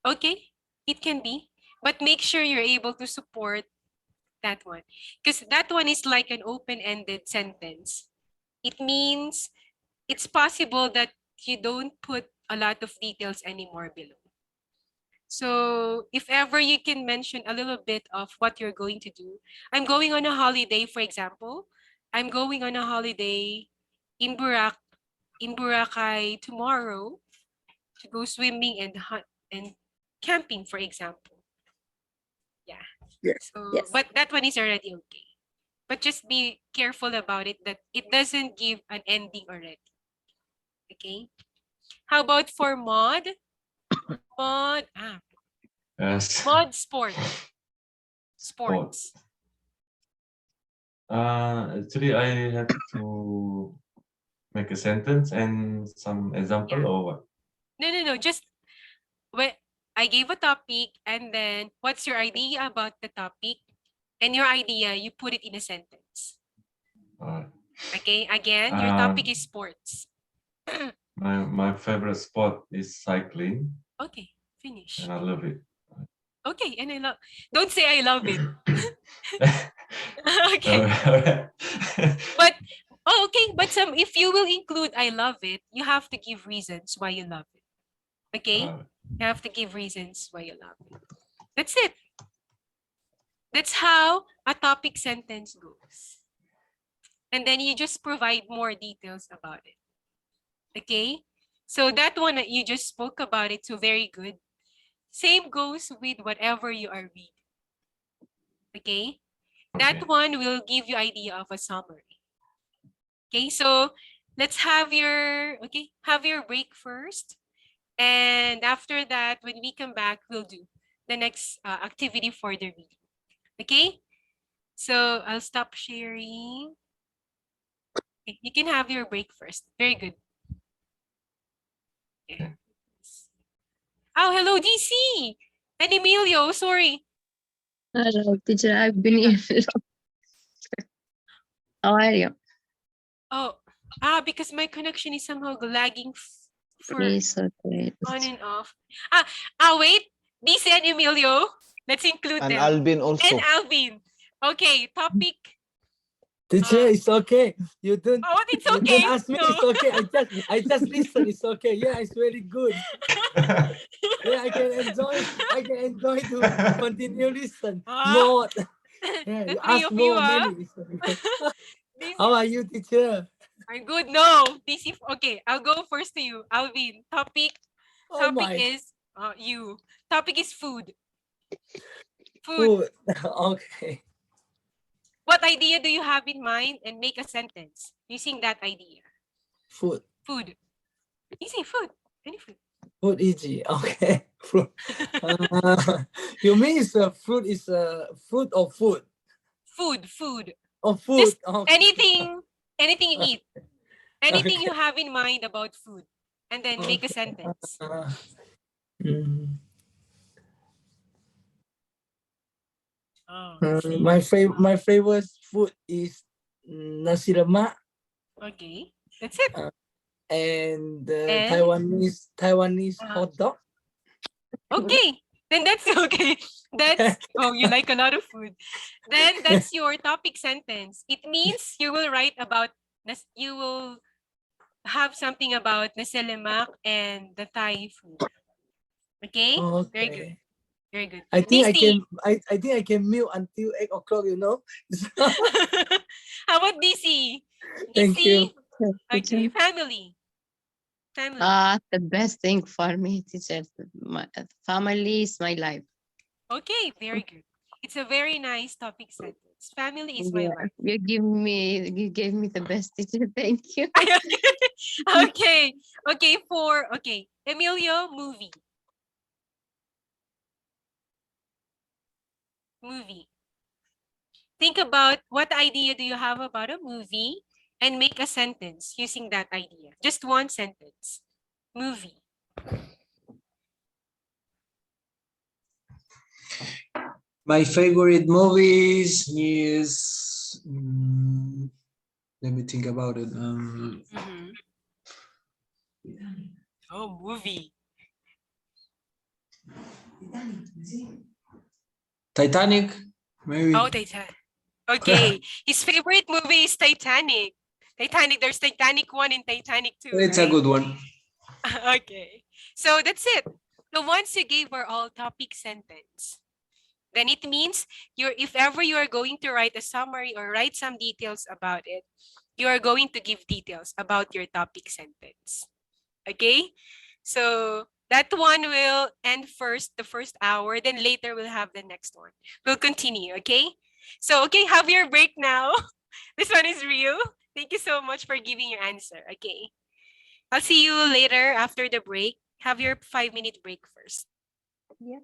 Okay, it can be, but make sure you're able to support that one, because that one is like an open-ended sentence. It means it's possible that you don't put a lot of details anymore below. So if ever you can mention a little bit of what you're going to do. I'm going on a holiday, for example. I'm going on a holiday in Boracay tomorrow to go swimming and hunt and camping, for example. Yeah. Yes. So, Yes. but that one is already okay. But just be careful about it that it doesn't give an ending already. Okay. How about for mod? Mod, Yes. mod sport. Sports. Actually, I have to make a sentence and some example Yeah. or what? No. Just when I gave a topic and then what's your idea about the topic? And your idea, you put it in a sentence. Alright. Okay. Again, your topic is sports. My favorite sport is cycling, Okay. Finish. and I love it. Okay. And I love. Don't say I love it. Okay. But okay. But if you will include I love it, you have to give reasons why you love it. Okay. You have to give reasons why you love it. That's it. That's how a topic sentence goes. And then you just provide more details about it. Okay? So that one that you just spoke about it, so very good. Same goes with whatever you are reading. Okay? That one will give you idea of a summary. Okay, so let's have your break first. And after that, when we come back, we'll do the next activity for the reading. Okay? So I'll stop sharing. Okay, you can have your break first. Very good. Okay. Oh, hello, DC and Emilio. Sorry. Hello, teacher. I've been here. How are you? Oh, because my connection is somehow lagging for It's okay. on and off. Wait. DC and Emilio. Let's include And them. Alvin And also. Alvin. Okay, topic. Teacher, it's okay. You don't Oh, it's you okay. don't ask me, No. it's okay. I just listen, it's okay. Yeah, it's very good. Yeah, I can enjoy to continue listen. Ah, More. the Yeah, you three ask of you, more many. It's okay. DC, How are you, teacher? I'm good. No, DC. Okay, I'll go first to you, Alvin. Topic Oh my is you. Topic is food. food. Okay. What idea do you have in mind and make a sentence using that idea? Food. Food. Easy food. Any food. Food easy. Okay. Fruit. You mean it's a fruit is a fruit or food? Food. Or food. Just Okay. anything you eat. Anything Okay. you have in mind about food. And then make a sentence. Mm, Oh, my favorite food is nasi lemak okay. That's it. and And? Taiwanese hot dog. Okay. Then that's okay. You like a lot of food. Then that's your topic sentence. It means you will write about you will have something about nasi lemak and the Thai food. Okay? Very good. Okay. Very good. I think DC. I think I can milk until 8 o'clock, you know. How about DC? Thank you. Okay, family. The best thing for me, teacher. My family is my life. Okay, very good. It's a very nice topic sentence. Family is my life. You gave me the best teacher. Thank you. Okay. Emilio, movie. Think about what idea do you have about a movie and make a sentence using that idea. Just one sentence. Movie. My favorite movies is let me think about it. Oh, movie. Titanic, maybe. Oh, Titanic. Okay. His favorite movie is Titanic. There's Titanic 1 and Titanic 2. It's a right? good one. Okay. So that's it. The ones you gave are all topic sentence. Then it means if ever you are going to write a summary or write some details about it, you are going to give details about your topic sentence. Okay? So that one will end first, the first hour, then later we'll have the next one. We'll continue, okay? So, okay, have your break now. This one is real. Thank you so much for giving your answer, okay? I'll see you later after the break. Have your 5-minute break first. Yeah.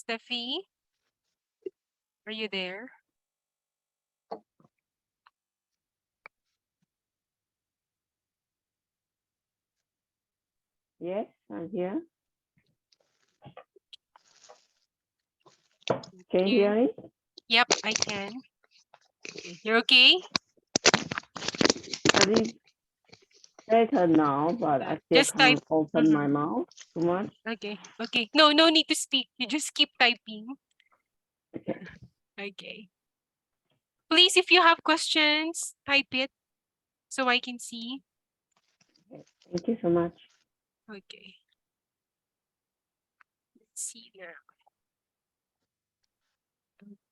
Steffi, are you there? Yes, I'm here. Can you hear me? Yep, I can. Okay, you're okay? I think better now, but I still Just type. can't open my mouth too much. Okay, okay. No, no need to speak. You just keep typing. Okay. Okay. Please, if you have questions, type it so I can see. Thank you so much. Okay. Let's see now.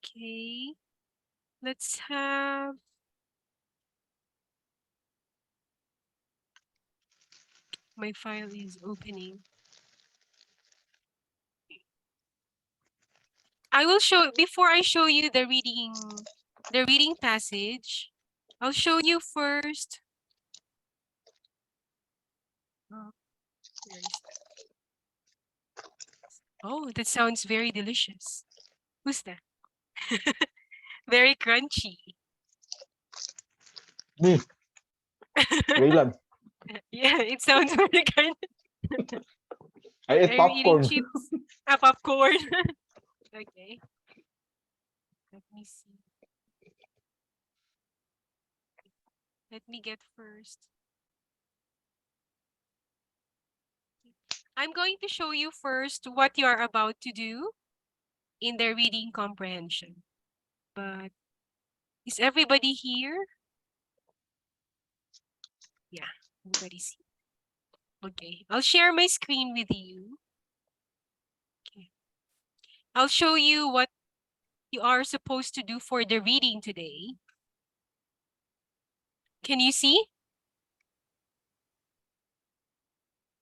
Okay. Let's have. My file is opening. I will show, before I show you the reading passage, I'll show you first. Oh, where is that? Oh, that sounds very delicious. Who's that? Very crunchy. Me, Raylan. Yeah, it sounds very kind. I ate Are you eating popcorn. chips? Popcorn. Okay. Let me see. Let me get first. I'm going to show you first what you are about to do in the reading comprehension. But is everybody here? Yeah, everybody's here. Okay, I'll share my screen with you. Okay. I'll show you what you are supposed to do for the reading today. Can you see?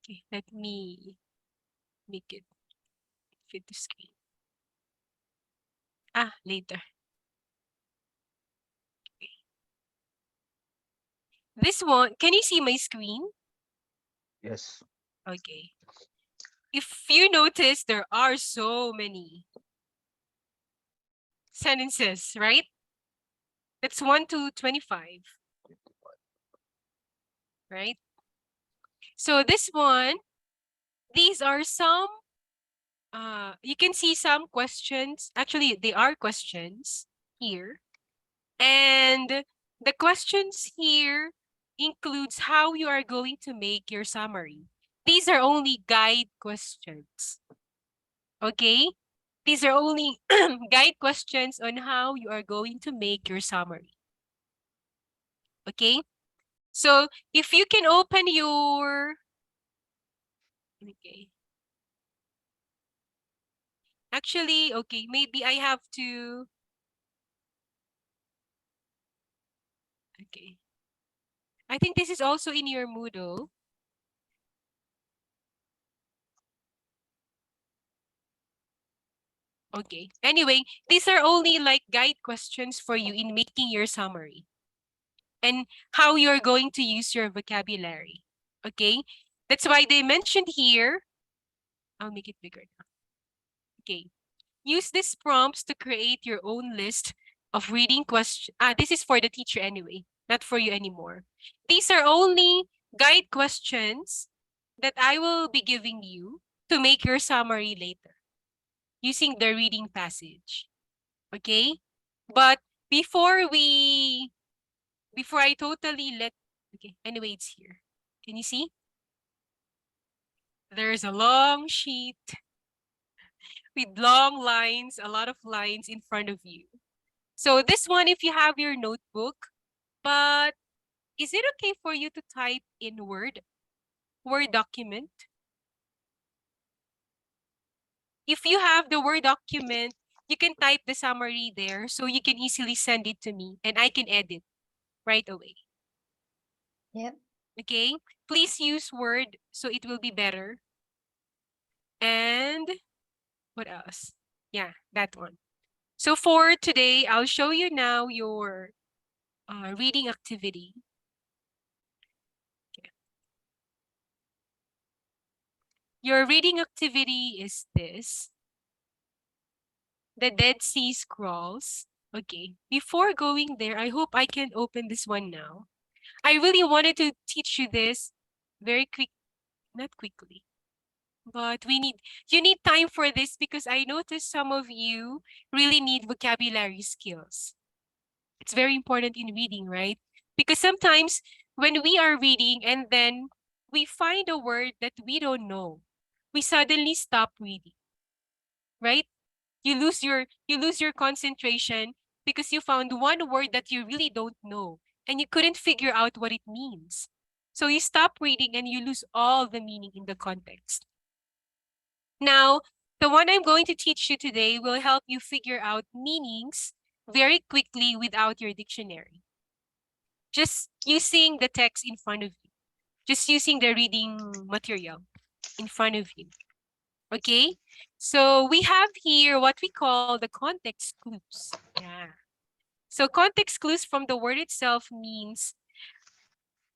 Okay, let me make it fit the screen. Ah, later. Okay. This one, can you see my screen? Yes. Okay. If you notice, there are so many sentences, right? That's 1 to 25, right? So this one, these are some, you can see some questions. Actually, they are questions here. And the questions here includes how you are going to make your summary. These are only guide questions. Okay? These are only guide questions on how you are going to make your summary. Okay? So if you can open your, okay. Actually, okay, maybe I have to, okay. I think this is also in your Moodle. Okay. Anyway, these are only like guide questions for you in making your summary and how you're going to use your vocabulary. Okay. That's why they mentioned here. I'll make it bigger now. Okay. Use these prompts to create your own list of reading questions. This is for the teacher anyway, not for you anymore. These are only guide questions that I will be giving you to make your summary later using the reading passage. Okay? But before I totally okay, anyway, it's here. Can you see? There's a long sheet with long lines, a lot of lines in front of you. So this one, if you have your notebook, but is it okay for you to type in Word document? If you have the Word document, you can type the summary there so you can easily send it to me and I can edit right away. Yep. Okay, please use Word so it will be better. And what else? Yeah, that one. So for today, I'll show you now your reading activity. Okay. Your reading activity is this. The Dead Sea Scrolls. Okay, before going there, I hope I can open this one now. I really wanted to teach you this very not quickly, but you need time for this because I noticed some of you really need vocabulary skills. It's very important in reading, right? Because sometimes when we are reading and then we find a word that we don't know, we suddenly stop reading, right? You lose your concentration because you found one word that you really don't know and you couldn't figure out what it means. So you stop reading and you lose all the meaning in the context. Now, the one I'm going to teach you today will help you figure out meanings very quickly without your dictionary. Just using the text in front of you. Just using the reading material in front of you. Okay? So we have here what we call the context clues. Yeah. So context clues from the word itself means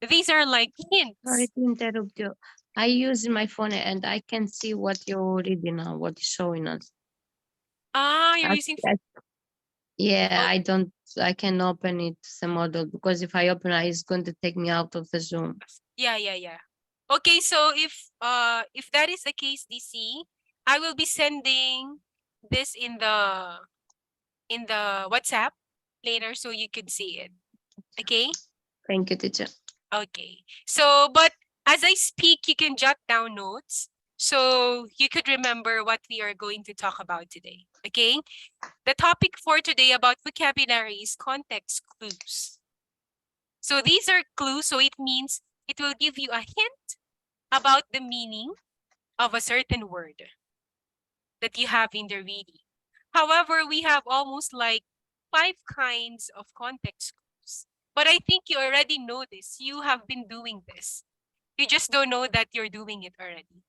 these are like hints. Sorry to interrupt you. I use my phone and I can see what you're reading now, what is showing us. Ah, you're I- using I- Yeah, Oh. I can open it the model because if I open it, it's going to take me out of the Zoom. Yeah. Okay, so if that is the case, DC, I will be sending this in the WhatsApp later so you could see it. Okay? Thank you, teacher. Okay. So, but as I speak, you can jot down notes so you could remember what we are going to talk about today. Okay? The topic for today about vocabulary is context clues. So these are clues, so it means it will give you a hint about the meaning of a certain word that you have in the reading. However, we have almost like 5 kinds of context clues. But I think you already know this. You have been doing this. You just don't know that you're doing it already.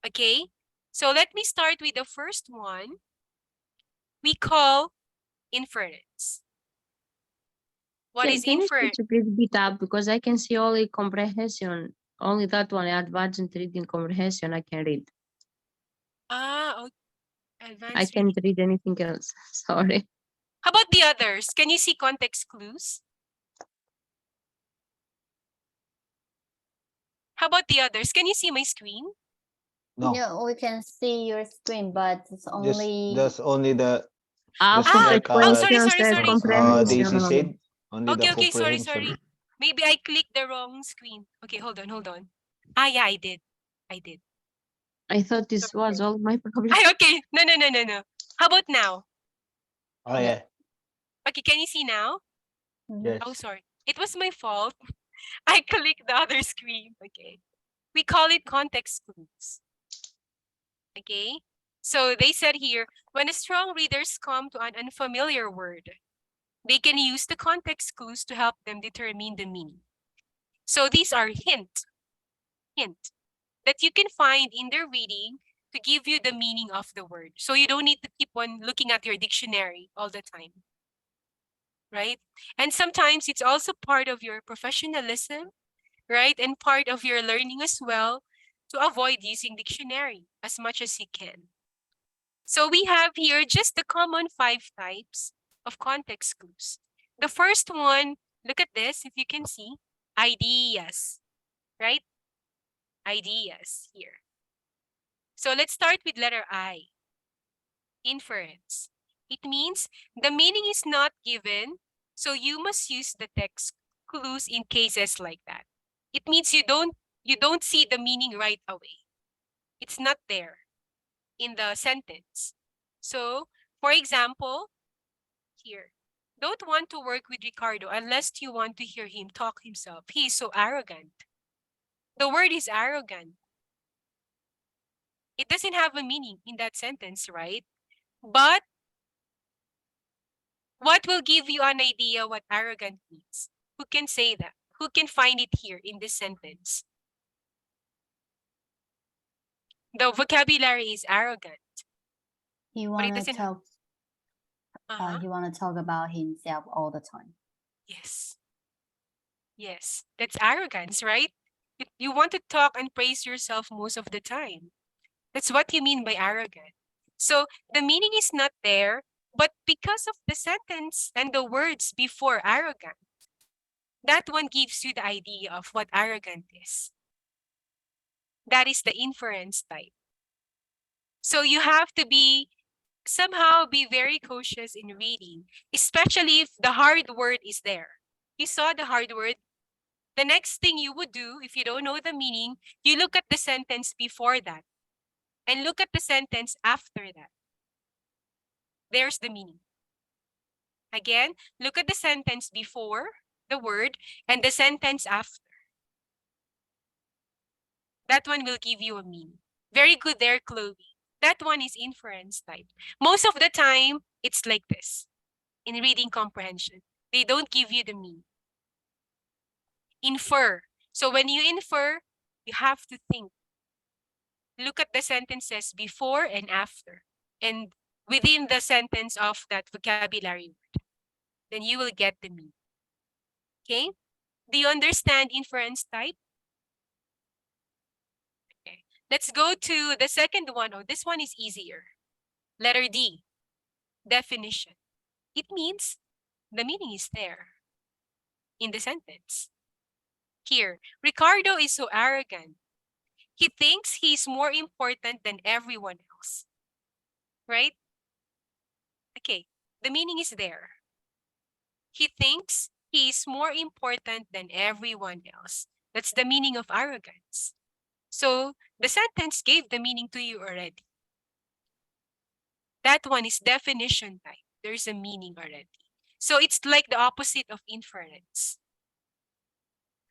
Okay? So let me start with the first one. We call inference. What is Can you inference? switch a bit up because I can see only comprehension, only that one, advanced reading comprehension I can read. Ah, okay. I Advanced can't reading. read anything else. Sorry. How about the others? Can you see context clues? How about the others? Can you see my screen? No, Yeah, we can see your screen, but it's only just only the After just the like Oh, sorry. Daisy comprehension. said, only the Okay, sorry. comprehension. Maybe I clicked the wrong screen. Okay, hold on. Ah, yeah, I did. I thought this was all my problem. Okay, no. How about now? Oh yeah, Okay, can you see now? yes. Oh, sorry. It was my fault. I clicked the other screen. Okay. We call it context clues. Okay. So they said here, when strong readers come to an unfamiliar word, they can use the context clues to help them determine the meaning. So these are hint that you can find in their reading to give you the meaning of the word. So you don't need to keep on looking at your dictionary all the time. Right? And sometimes it's also part of your professionalism, right? And part of your learning as well to avoid using dictionary as much as you can. So we have here just the common 5 types of context clues. The first one, look at this, if you can see, ideas, right? Ideas here. So let's start with letter I, inference. It means the meaning is not given, so you must use the text clues in cases like that. It means you don't see the meaning right away. It's not there in the sentence. So, for example, here, don't want to work with Ricardo unless you want to hear him talk himself. He is so arrogant. The word is arrogant. It doesn't have a meaning in that sentence, right? But what will give you an idea what arrogant means? Who can say that? Who can find it here in this sentence? The vocabulary is arrogant. he But it wanna doesn't. talk. Uh-huh. He wanna talk about himself all the time. Yes. Yes, that's arrogance, right? You want to talk and praise yourself most of the time. That's what you mean by arrogant. So the meaning is not there, But because of the sentence and the words before arrogant, that one gives you the idea of what arrogant is. That is the inference type. So you have to somehow be very cautious in reading, especially if the hard word is there. You saw the hard word. The next thing you would do, if you don't know the meaning, you look at the sentence before that and look at the sentence after that. There's the meaning. Again, look at the sentence before the word and the sentence after. That one will give you a meaning. Very good there, Chloe. That one is inference type. Most of the time, it's like this in reading comprehension. They don't give you the meaning. Infer. So when you infer, you have to think. Look at the sentences before and after, and within the sentence of that vocabulary word. Then you will get the meaning. Okay? Do you understand inference type? Okay. Let's go to the second one. Oh, this one is easier. Letter D, definition. It means the meaning is there in the sentence. Here, Ricardo is so arrogant. He thinks he's more important than everyone else. Right? Okay, the meaning is there. He thinks he is more important than everyone else. That's the meaning of arrogance. So the sentence gave the meaning to you already. That one is definition type. There's a meaning already. So it's like the opposite of inference.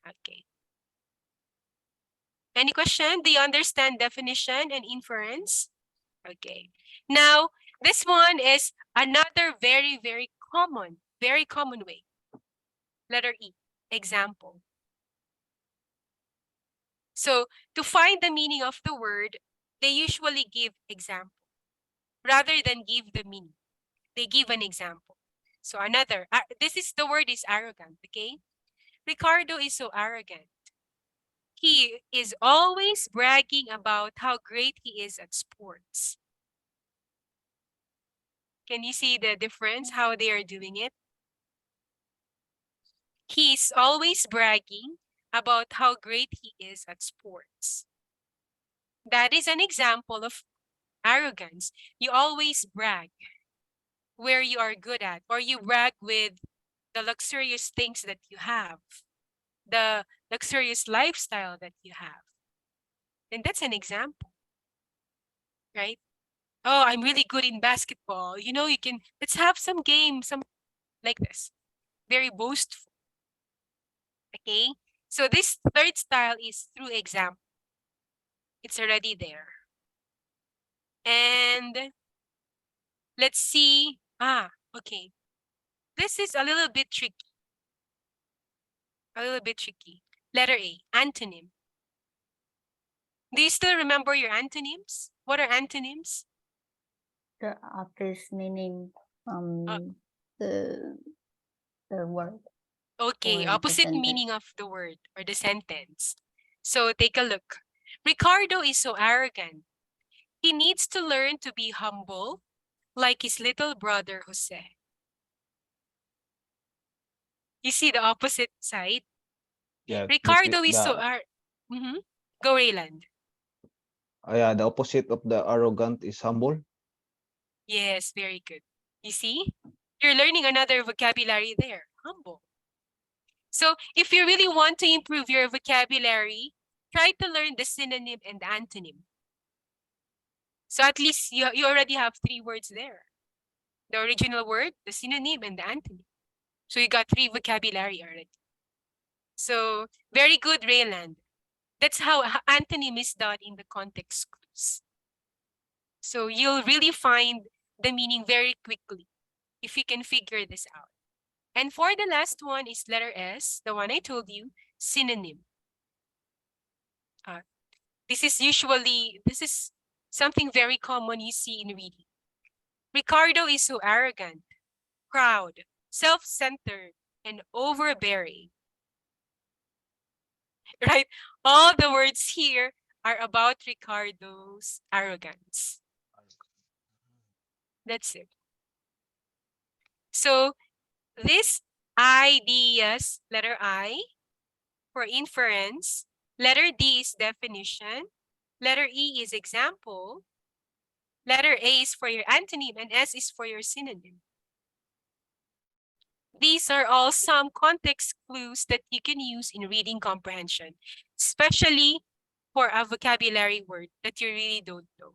Okay. Any question? Do you understand definition and inference? Okay. Now, this one is another very, very common way. Letter E, example. So to find the meaning of the word, they usually give example. Rather than give the meaning, they give an example. So another, the word is arrogant, okay? Ricardo is so arrogant. He is always bragging about how great he is at sports. Can you see the difference, how they are doing it? He's always bragging about how great he is at sports. That is an example of arrogance. You always brag where you are good at, or you brag with the luxurious things that you have, the luxurious lifestyle that you have. And that's an example, right? Oh, I'm really good in basketball. You know, let's have some games, some like this. Very boastful. Okay? So this third style is through example. It's already there. And let's see. Okay. This is a little bit tricky. Letter A, antonym. Do you still remember your antonyms? What are antonyms? The opposite meaning, the word. Okay, Or the opposite sentence. meaning of the word or the sentence. So take a look. Ricardo is so arrogant. He needs to learn to be humble, like his little brother Jose. You see the opposite side? Yeah. Ricardo is so Go, Rayland. Yeah, the opposite of the arrogant is humble. Yes, very good. You see? You're learning another vocabulary there, humble. So if you really want to improve your vocabulary, try to learn the synonym and the antonym. So at least you already have 3 words there. The original word, the synonym, and the antonym. So you got 3 vocabulary already. So very good, Rayland. That's how antonym is done in the context clues. So you'll really find the meaning very quickly if you can figure this out. And for the last one is letter S, the one I told you, synonym. This is something very common you see in reading. Ricardo is so arrogant, proud, self-centered, and overbearing. Right? All the words here are about Ricardo's arrogance. That's it. So this ideas, letter I for inference, letter D is definition, letter E is example, letter A is for your antonym, and S is for your synonym. These are all some context clues that you can use in reading comprehension, especially for a vocabulary word that you really don't know.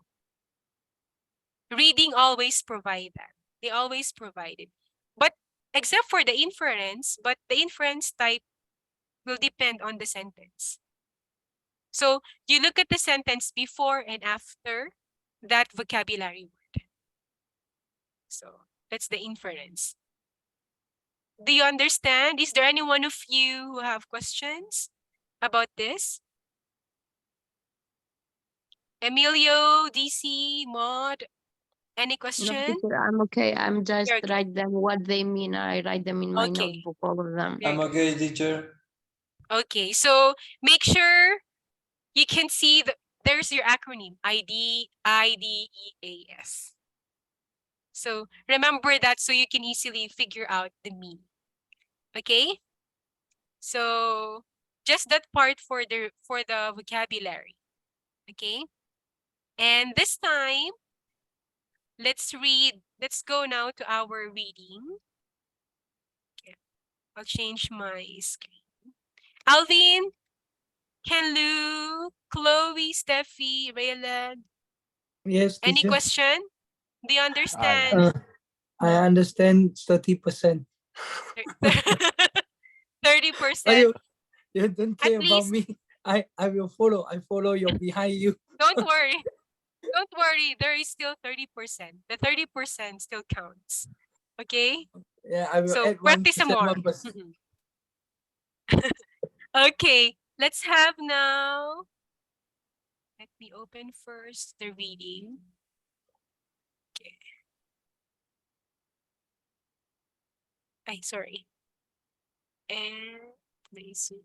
Reading always provide that. They always provide it. But except for the inference, but the inference type will depend on the sentence. So you look at the sentence before and after that vocabulary word. So that's the inference. Do you understand? Is there any one of you who have questions about this? Emilio, DC, Maud, any No, question? teacher, I'm okay. I'm just You're okay. write them what they mean. I write them in my Okay. notebook, all of them. Very I'm good. okay, teacher. Okay, so make sure you can see there's your acronym, IDEAS. So remember that so you can easily figure out the meaning. Okay? So just that part for the vocabulary. Okay? And this time, let's go now to our reading. Okay. I'll change my screen. Alvin, Kenlu, Chloe, Steffi, Raylan. Yes, Any teacher. question? Do you understand? I understand 30%. 30%. You don't care about least- me. I will follow. I follow you behind you. Don't worry. Don't worry. There is still 30%. The 30% still counts. Okay? Yeah, I will So add practice some more. 1%. Okay, let's have now. Let me open first the reading. Okay. Sorry. And let me see.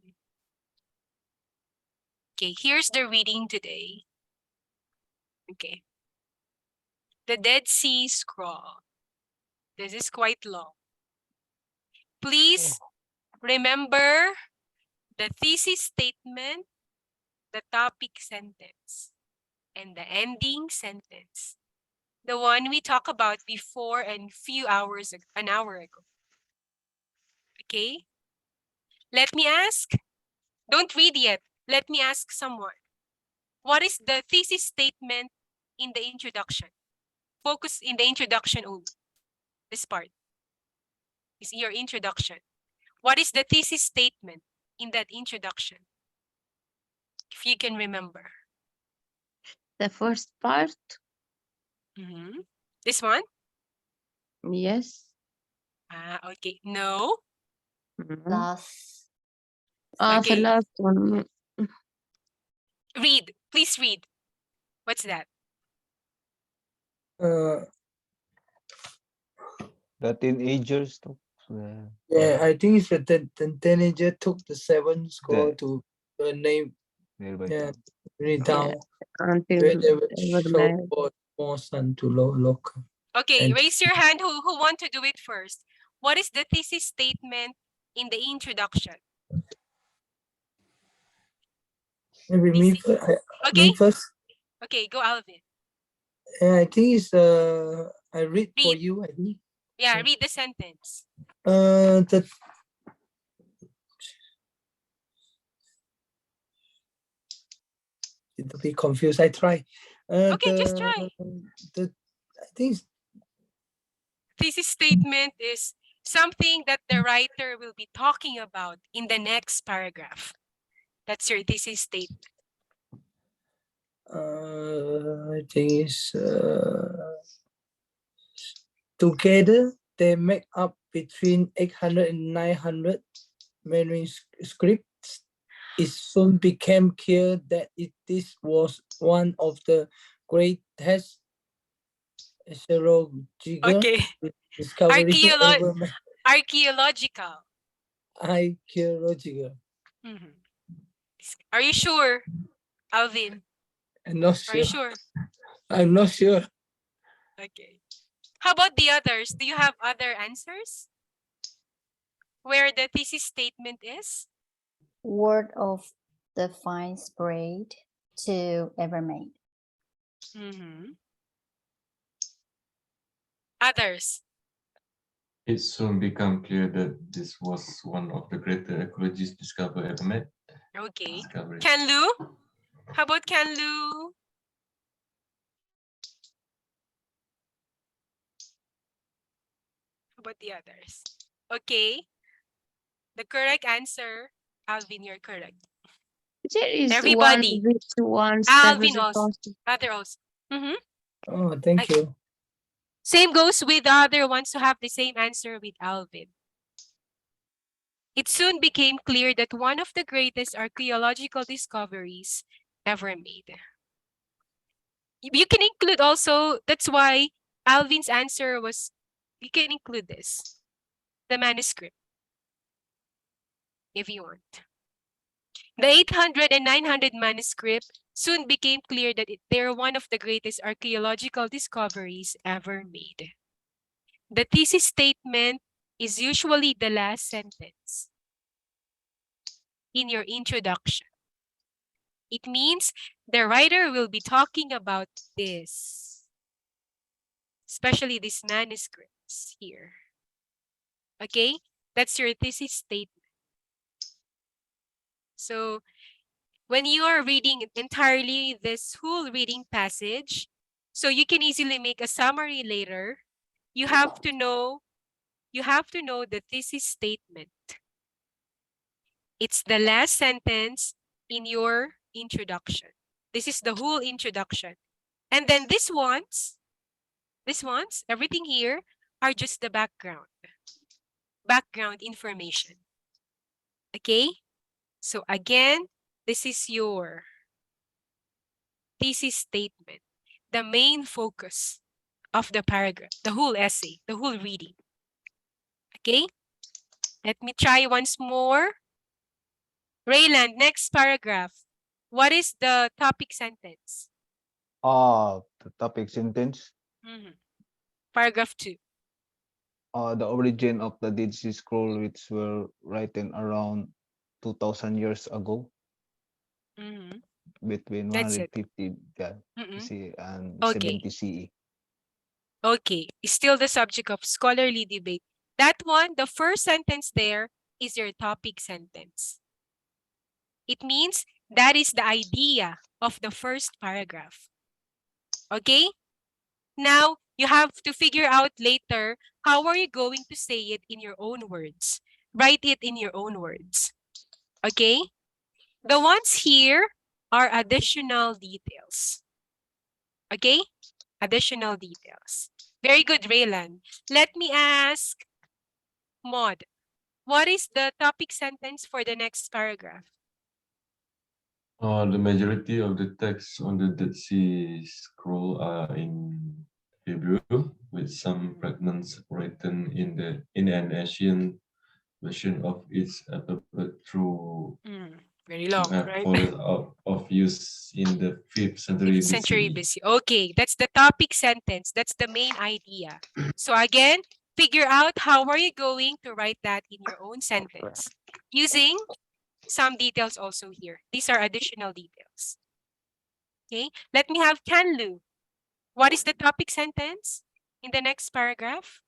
Okay, here's the reading today. Okay. The Dead Sea Scroll. This is quite long. Please remember the thesis statement, the topic sentence, and the ending sentence. The one we talked about before and an hour ago. Okay? Let me ask. Don't read yet. Let me ask someone. What is the thesis statement in the introduction? Focus in the introduction only. This part is your introduction. What is the thesis statement in that introduction? If you can remember. The first part, This one? yes. Okay. No. Last. The Okay. last one. Read. Please read. What's that? The teenagers. Yeah, I think it's the teenager took the 7 score The- to name. Yeah, bring it down. Until Where they will they were show married. what more son to local. Okay, And- raise your hand who want to do it first. What is the thesis statement in the introduction? Maybe me, Okay. me first. Okay, go Alvin. Yeah, I think it's I read for Read. you. I think. Yeah, read the sentence. The little bit confused. I try. Okay, just try. I think it's Thesis statement is something that the writer will be talking about in the next paragraph. That's your thesis statement. I think it's together they make up between 800 and 900 manuscripts. It soon became clear that this was one of the greatest astrological Okay. discoveries ever made. Archaeological. Archaeological. Are you sure, Alvin? I'm not Are you sure. sure? I'm not sure. Okay. How about the others? Do you have other answers? Where the thesis statement is? Word of the fine spread to ever made. Others. It soon became clear that this was one of the greater ecologies discovered ever made. Okay. Discovery. Can Lu? How about Can Lu? How about the others? Okay. The correct answer, Alvin, you're correct. There is Everybody. one which ones that was Alvin also. supposed Other also. Oh, thank you. Same goes with the other ones who have the same answer with Alvin. It soon became clear that one of the greatest archaeological discoveries ever made. You can include also, that's why Alvin's answer was, you can include this, the manuscript, if you want. The 800 and 900 manuscript soon became clear that they're one of the greatest archaeological discoveries ever made. The thesis statement is usually the last sentence in your introduction. It means the writer will be talking about this, especially these manuscripts here. Okay, that's your thesis statement. So when you are reading entirely this whole reading passage, so you can easily make a summary later, you have to know the thesis statement. It's the last sentence in your introduction. This is the whole introduction. And then these ones, everything here are just the background information. Okay? So again, this is your thesis statement, the main focus of the paragraph, the whole essay, the whole reading. Okay? Let me try once more. Rayland, next paragraph. What is the topic sentence? The topic sentence. Paragraph 2. The origin of the Dead Sea Scroll, which were written around 2,000 years ago, between That's it. 150 BC and Okay. 70 CE. Okay, it's still the subject of scholarly debate. That one, the first sentence there is your topic sentence. It means that is the idea of the first paragraph. Okay? Now, you have to figure out later, how are you going to say it in your own words? Write it in your own words. Okay? The ones here are additional details. Okay? Additional details. Very good, Raylan. Let me ask Maud, what is the topic sentence for the next paragraph? The majority of the texts on the Dead Sea Scroll are in Hebrew, with some fragments written in an Asian version of its alphabet through Very long, right? fallen out of use in the 5th century 5th century BCE. BC. Okay, that's the topic sentence. That's the main idea. So again, figure out how are you going to write that in your own sentence using some details also here. These are additional details. Okay, let me have Canlu. What is the topic sentence in the next paragraph?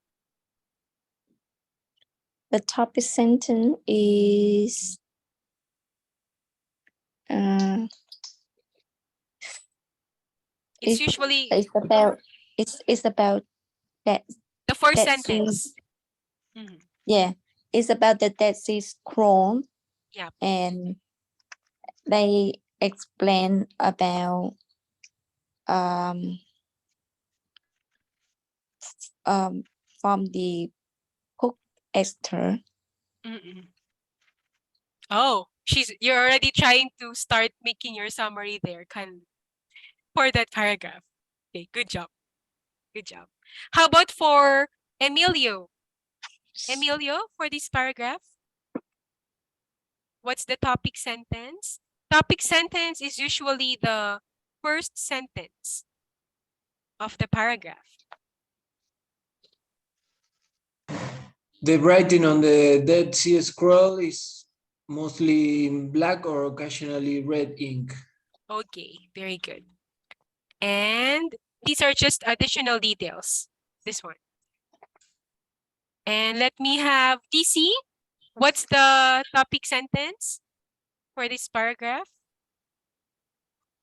The topic sentence is It's usually it's about that the first Dead Sea. sentence. Yeah, it's about the Dead Sea Scroll. Yeah. And they explain about from the book Esther. Oh, you're already trying to start making your summary there, for that paragraph. Okay, good job. Good job. How about for Emilio? Emilio, for this paragraph, what's the topic sentence? Topic sentence is usually the first sentence of the paragraph. The writing on the Dead Sea Scroll is mostly in black or occasionally red ink. Okay, very good. And these are just additional details. This one. And let me have TC. What's the topic sentence for this paragraph?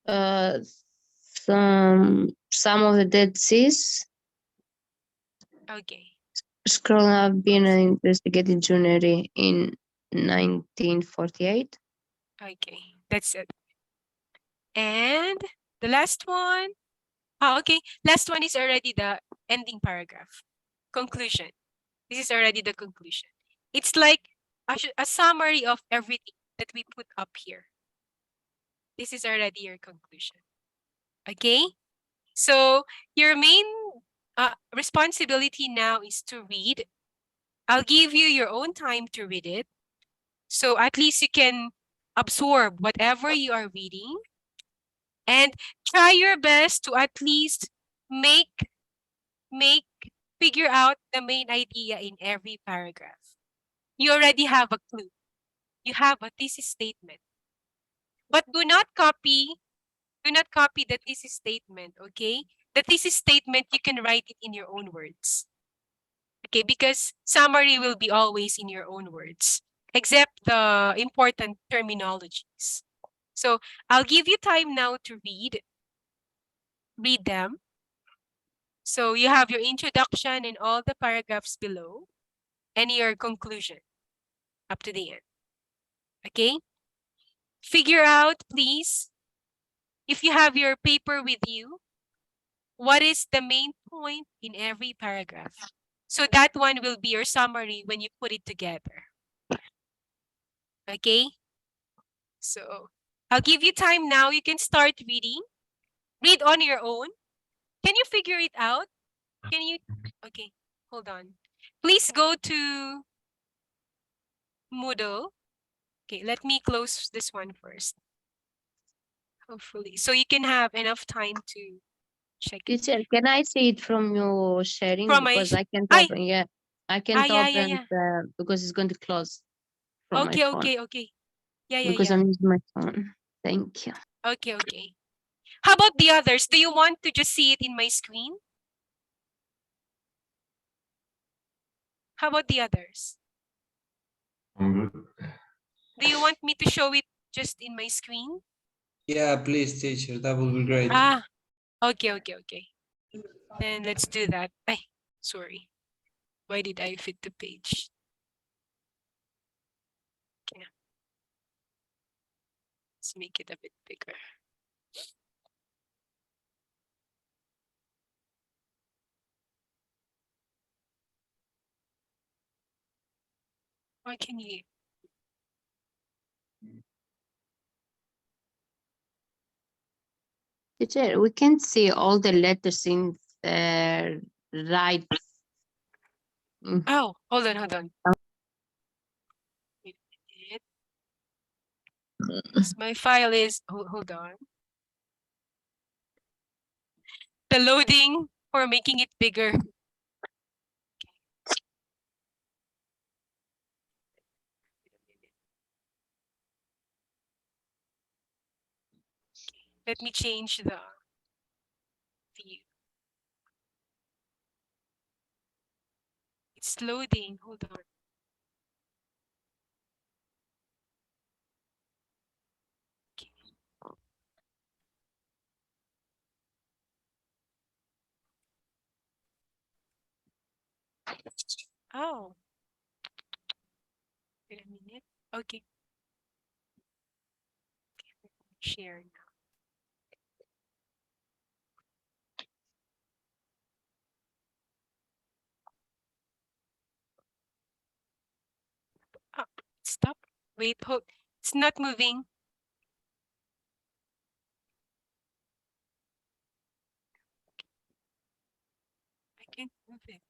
Uh, some of the Dead Seas Okay. scroll have been investigated journey in 1948. Okay, that's it. And the last one. Oh, okay. Last one is already the ending paragraph. Conclusion. This is already the conclusion. It's like a summary of everything that we put up here. This is already your conclusion. Okay? So your main responsibility now is to read. I'll give you your own time to read it. So at least you can absorb whatever you are reading. And try your best to at least figure out the main idea in every paragraph. You already have a clue. You have a thesis statement. But do not copy the thesis statement, okay? The thesis statement, you can write it in your own words. Okay, because summary will be always in your own words, except the important terminologies. So I'll give you time now to read them. So you have your introduction and all the paragraphs below and your conclusion up to the end. Okay? Figure out, please, if you have your paper with you, what is the main point in every paragraph? So that one will be your summary when you put it together. Okay? So I'll give you time now. You can start reading. Read on your own. Can you figure it out? Can you? Okay, hold on. Please go to Moodle. Okay, let me close this one first. Hopefully. So you can have enough time to check it. Teacher, can I see it from your sharing? From my Because I can't Ay! open. Yeah, I can't Yeah, open yeah. because it's going to close from my Okay, phone. okay. Yeah, Because yeah. I'm using my phone. Thank you. Okay. How about the others? Do you want to just see it in my screen? How about the others? I'm good. Do you want me to show it just in my screen? Yeah, please, teacher. That would be great. Ah, okay. Then let's do that. Ay, sorry. Why did I fit the page? Okay. Let's make it a bit bigger. Why can you? Teacher, we can't see all the letters in the right. Oh, hold on. Wait a minute. Yes, my file is, hold on. The loading for making it bigger. Let me change the view. It's loading. Hold on. Okay. Oh. Wait a minute. Okay. Share now. Oh, stop. Wait, hold. It's not moving. I can't move it.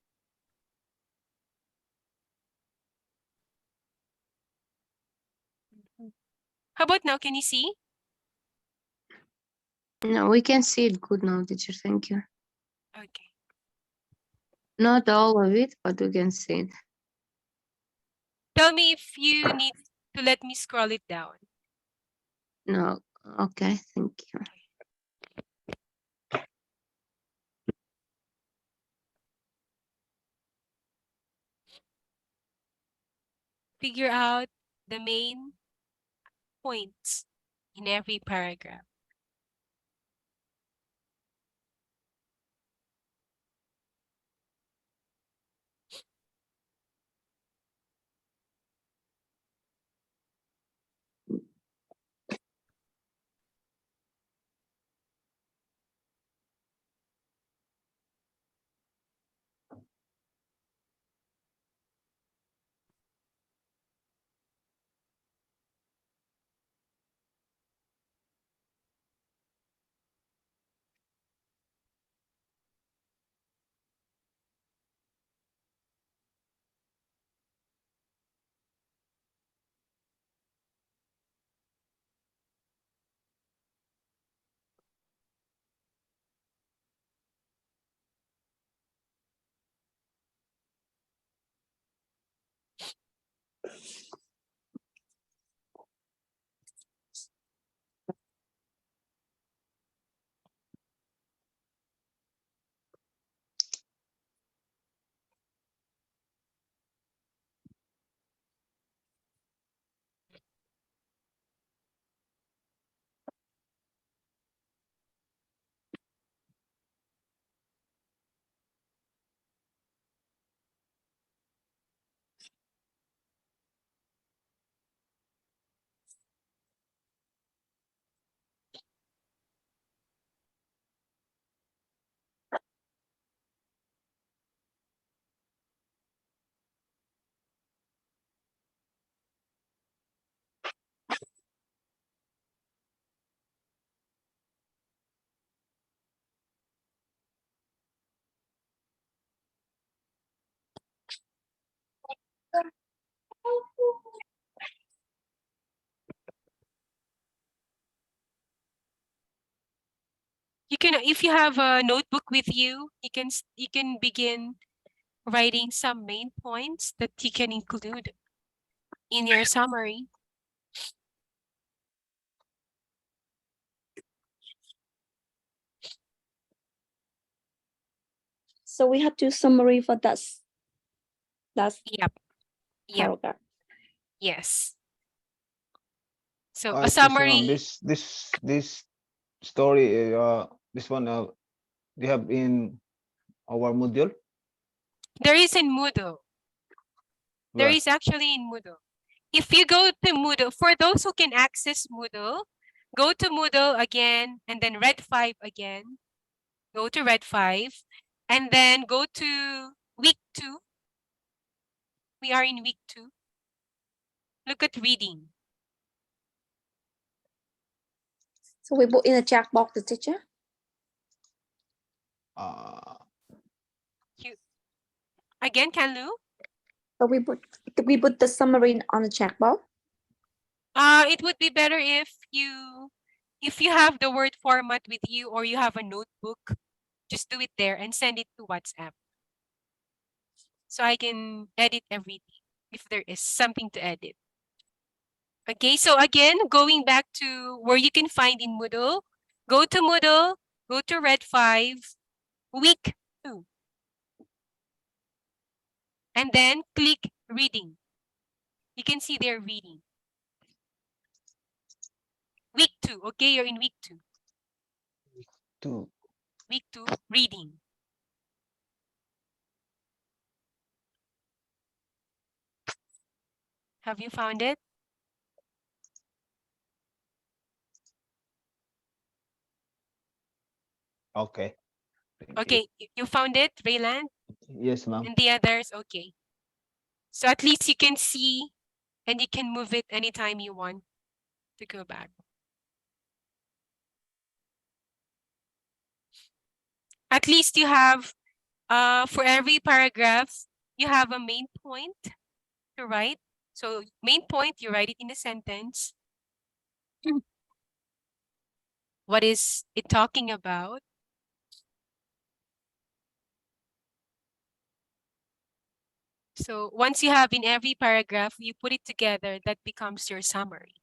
How about now? Can you see? No, we can see it good now, teacher. Thank you. Okay. Not all of it, but we can see it. Tell me if you need to let me scroll it down. No, okay, thank you. Figure out the main points in every paragraph. You can, if you have a notebook with you, you can begin writing some main points that you can include in your summary. So we have to summary for that. That's Yep. paragraph. Yes. So a Excuse me, summary. ma'am, this story, this one, they have in our module. There is in Moodle. There Where? is actually in Moodle. If you go to Moodle, for those who can access Moodle, go to Moodle again, and then Red 5 again. Go to Red 5, and then go to week 2. We are in week 2. Look at reading. So we put in a chat box the teacher. Again, Kanlu? So we put the summary on the chat box. It would be better if you have the Word format with you, or you have a notebook, just do it there and send it to WhatsApp. So I can edit everything if there is something to edit. Okay, so again, going back to where you can find in Moodle, go to Moodle, go to Red 5, week 2. And then click reading. You can see they're reading. Week 2, okay, you're in week 2. Week 2, reading. Have you found it? Okay. Thank Okay, you found it, Rayland? you. Yes, ma'am. And the others, okay. So at least you can see and you can move it anytime you want to go back. At least you have, for every paragraph, you have a main point to write. So main point, you write it in a sentence. What is it talking about? So once you have in every paragraph, you put it together, that becomes your summary.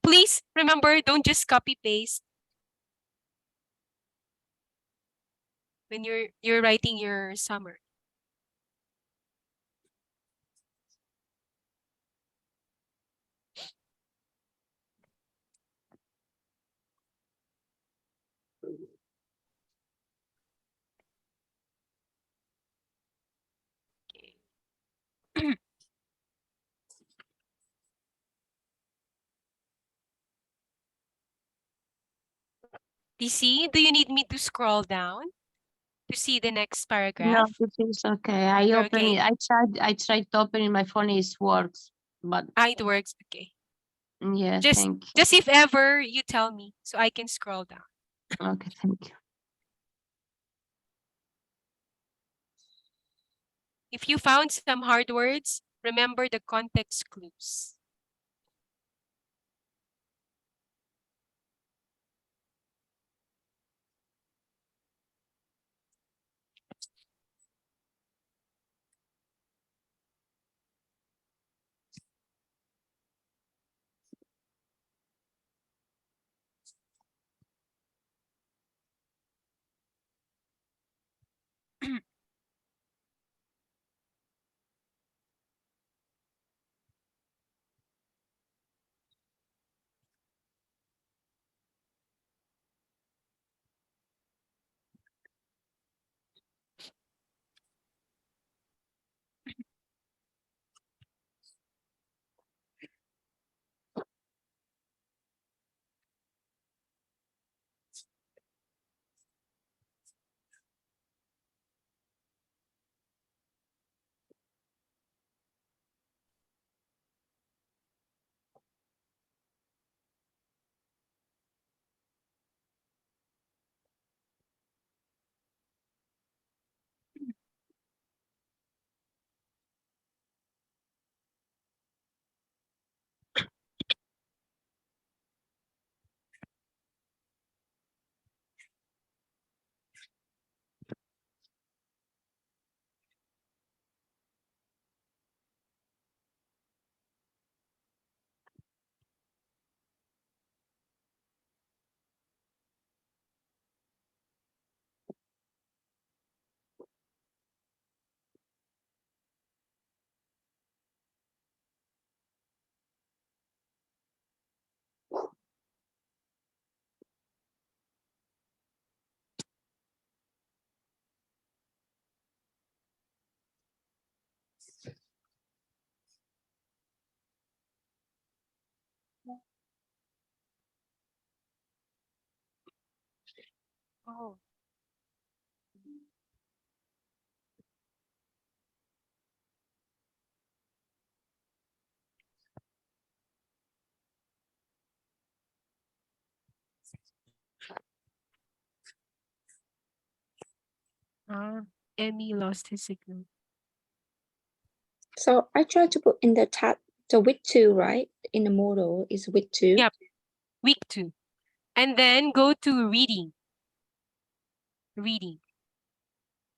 Please remember, don't just copy paste when you're writing your summary. DC, do you need me to scroll down to see the next No, paragraph? this is okay. I open Okay. it. I tried to open in my phone. It works, but It works. Okay. yeah, Just thank you. just if ever you tell me so I can scroll down. Okay, thank you. If you found some hard words, remember the context clues. Oh. Emmy lost his signal. So I try to put in the tab, the week 2, right? In the model is week 2. Yep. Week 2. And then go to reading. Reading.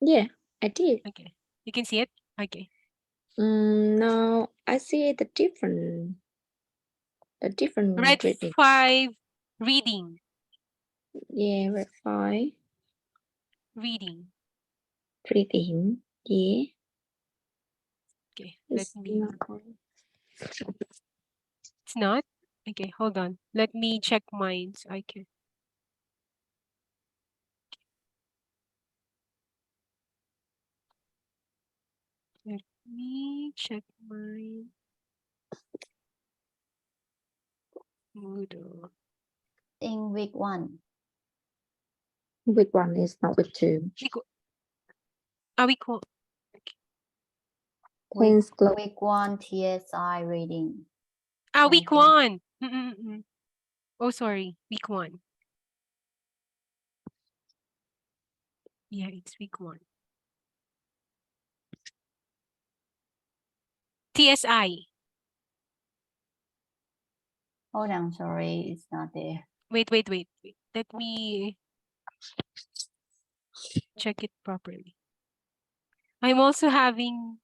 Yeah, I did. Okay. You can see it? Okay. No, I see the different Red reading. 5, reading. Yeah, red 5, Reading. reading. Yeah. Okay. Let It's me. not on. It's not? Okay, hold on. Let me check mine so I can. Let me check mine. Moodle. In week 1. Week 1 is not week 2. Week 1. Thanks, Chloe. Week 1 TSI reading. Week 1. Oh, sorry. Week 1. Yeah, it's week 1. TSI. Hold on, sorry, it's not there. Wait. Let me check it properly. I'm also having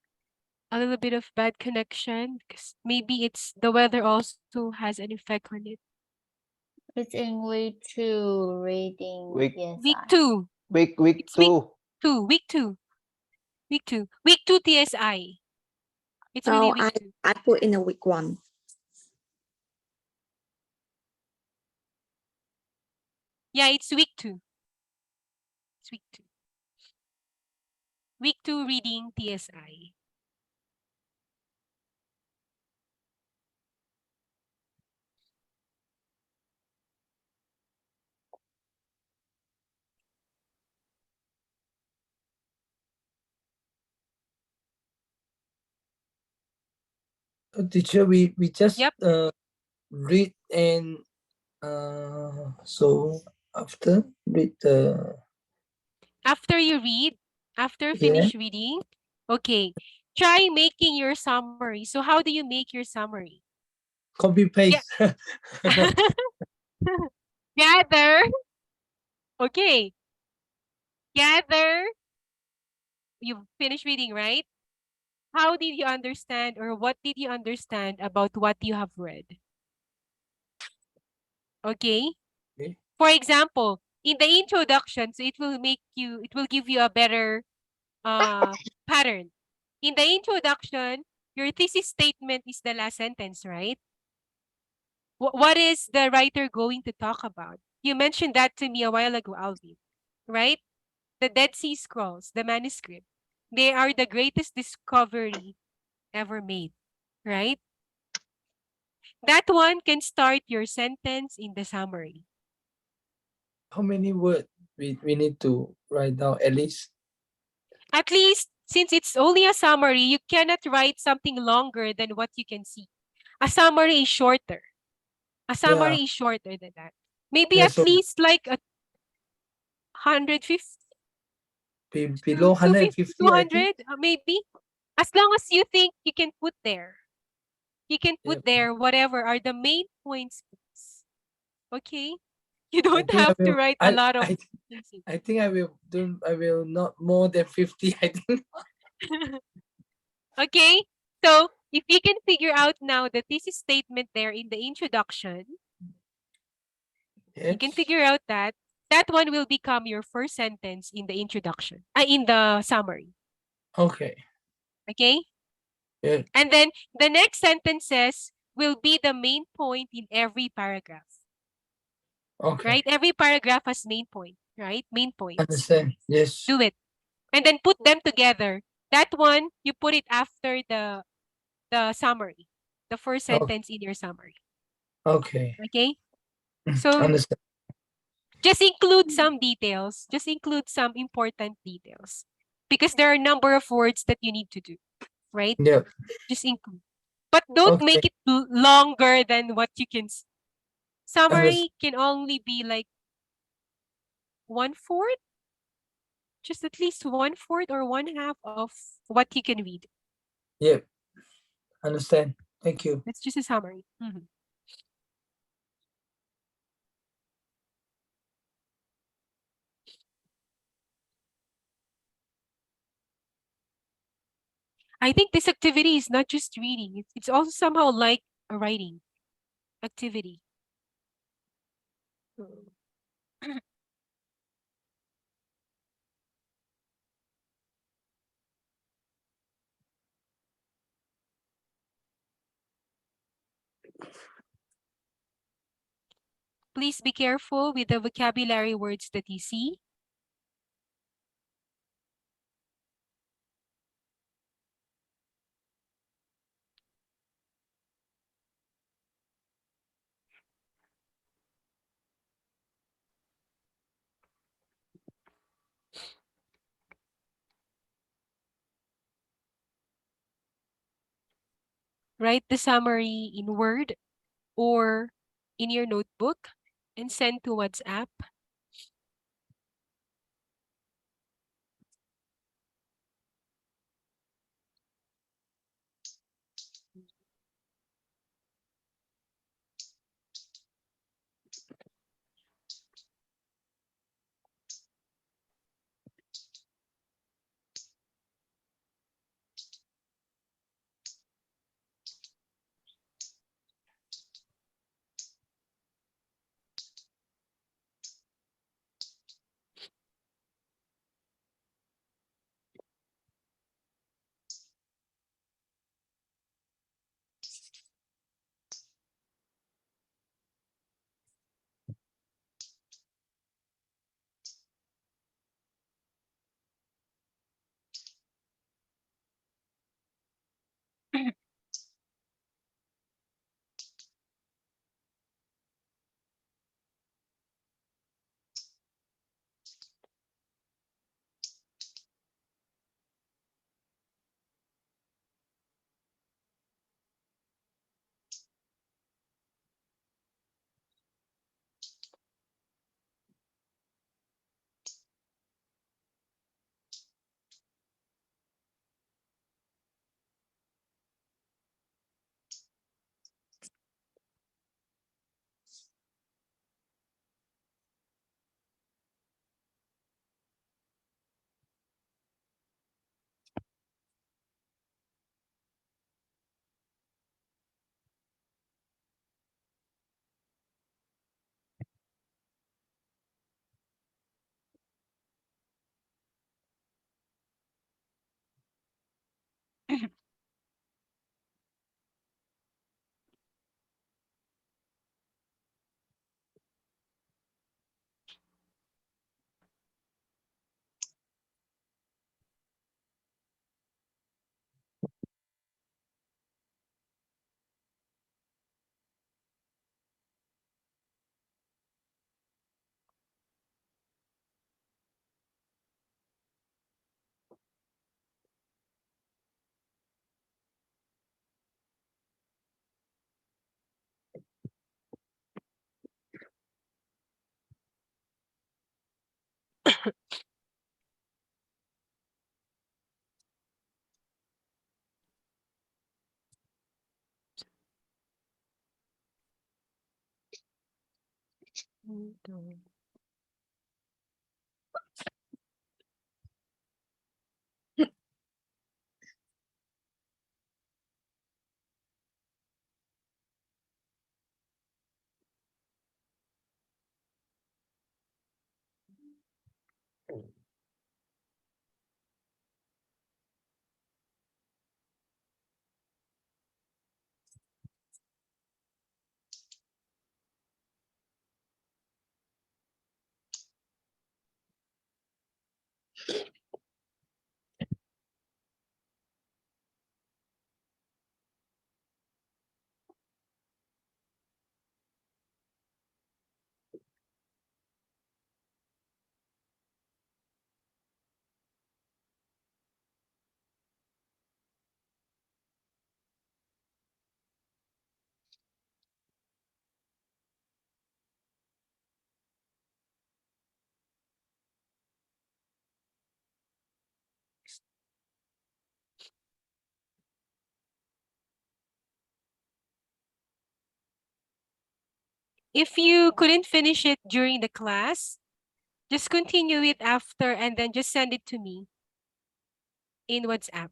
a little bit of bad connection because maybe it's the weather also has an effect on it. It's in week 2 reading Week Week PSI. 2. week It's week 2. 2. Week 2. Week 2. Week 2 TSI. It's really No, week 2. I put in a week 1. Yeah, it's week 2. It's week 2. Week 2 reading TSI. Teacher, we just Yep. read and so after read the After you read, after yeah. finish reading, okay, try making your summary. So how do you make your summary? Copy paste. Gather. Okay. Gather. You finished reading, right? How did you understand or what did you understand about what you have read? Okay. Okay. For example, in the introduction, so it will give you a better pattern. In the introduction, your thesis statement is the last sentence, right? What is the writer going to talk about? You mentioned that to me a while ago, Alvin, right? The Dead Sea Scrolls, the manuscript. They are the greatest discovery ever made, right? That one can start your sentence in the summary. How many words we need to write down at least? At least, since it's only a summary, you cannot write something longer than what you can see. A summary is shorter. A summary is shorter than that. Maybe Yeah, at so least like 150 below 150, I think. 200, maybe. As long as you think you can put there. You can put Yep. there whatever are the main points. Okay? You I don't think I have to will. write a lot of I things. I think I will do. I will not more than 50. I think. Okay? So, if you can figure out now the thesis statement there in the introduction, you can Yes. figure out that one will become your first sentence in the introduction, in the summary. Okay. Okay? Yeah. And then the next sentences will be the main point in every paragraph. Okay. Right? Every paragraph has main point, right? Main points. Understand. Yes. Do it. And then put them together. That one, you put it after the summary. The first Okay. sentence in your summary. Okay. Okay? So Understand. just include some details. Just include some important details. Because there are a number of words that you need to do. Right? Yep. Just include. But don't make it longer than what you can see. Summary can only be like 1/4, just at least 1/4 or 1/2 of what you can read. Yep. Understand. Thank you. That's just a summary. I think this activity is not just reading. It's also somehow like a writing activity. Please be careful with the vocabulary words that you see. Write the summary in Word or in your notebook and send to WhatsApp. If you couldn't finish it during the class, just continue it after and then just send it to me in WhatsApp.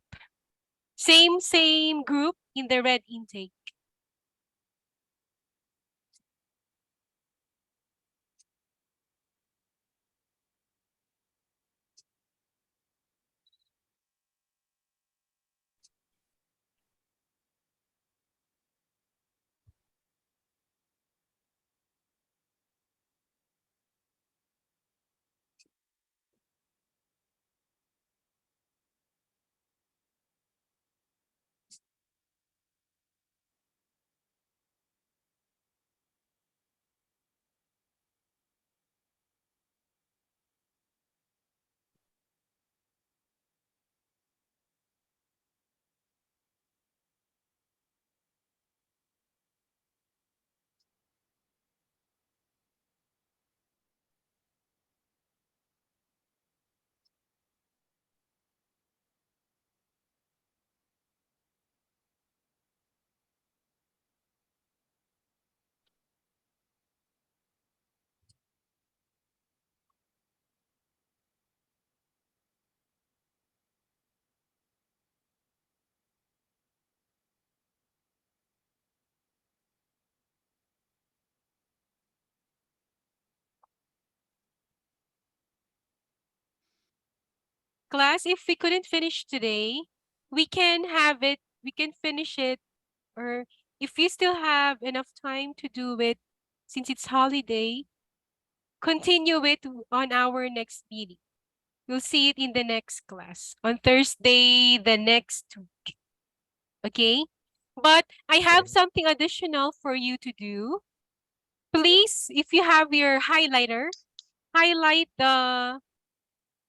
Same group in the red intake. Class, if we couldn't finish today, we can finish it, or if you still have enough time to do it, since it's holiday, continue it on our next meeting. You'll see it in the next class on Thursday, the next week. Okay? But I have something additional for you to do. Please, if you have your highlighter, highlight the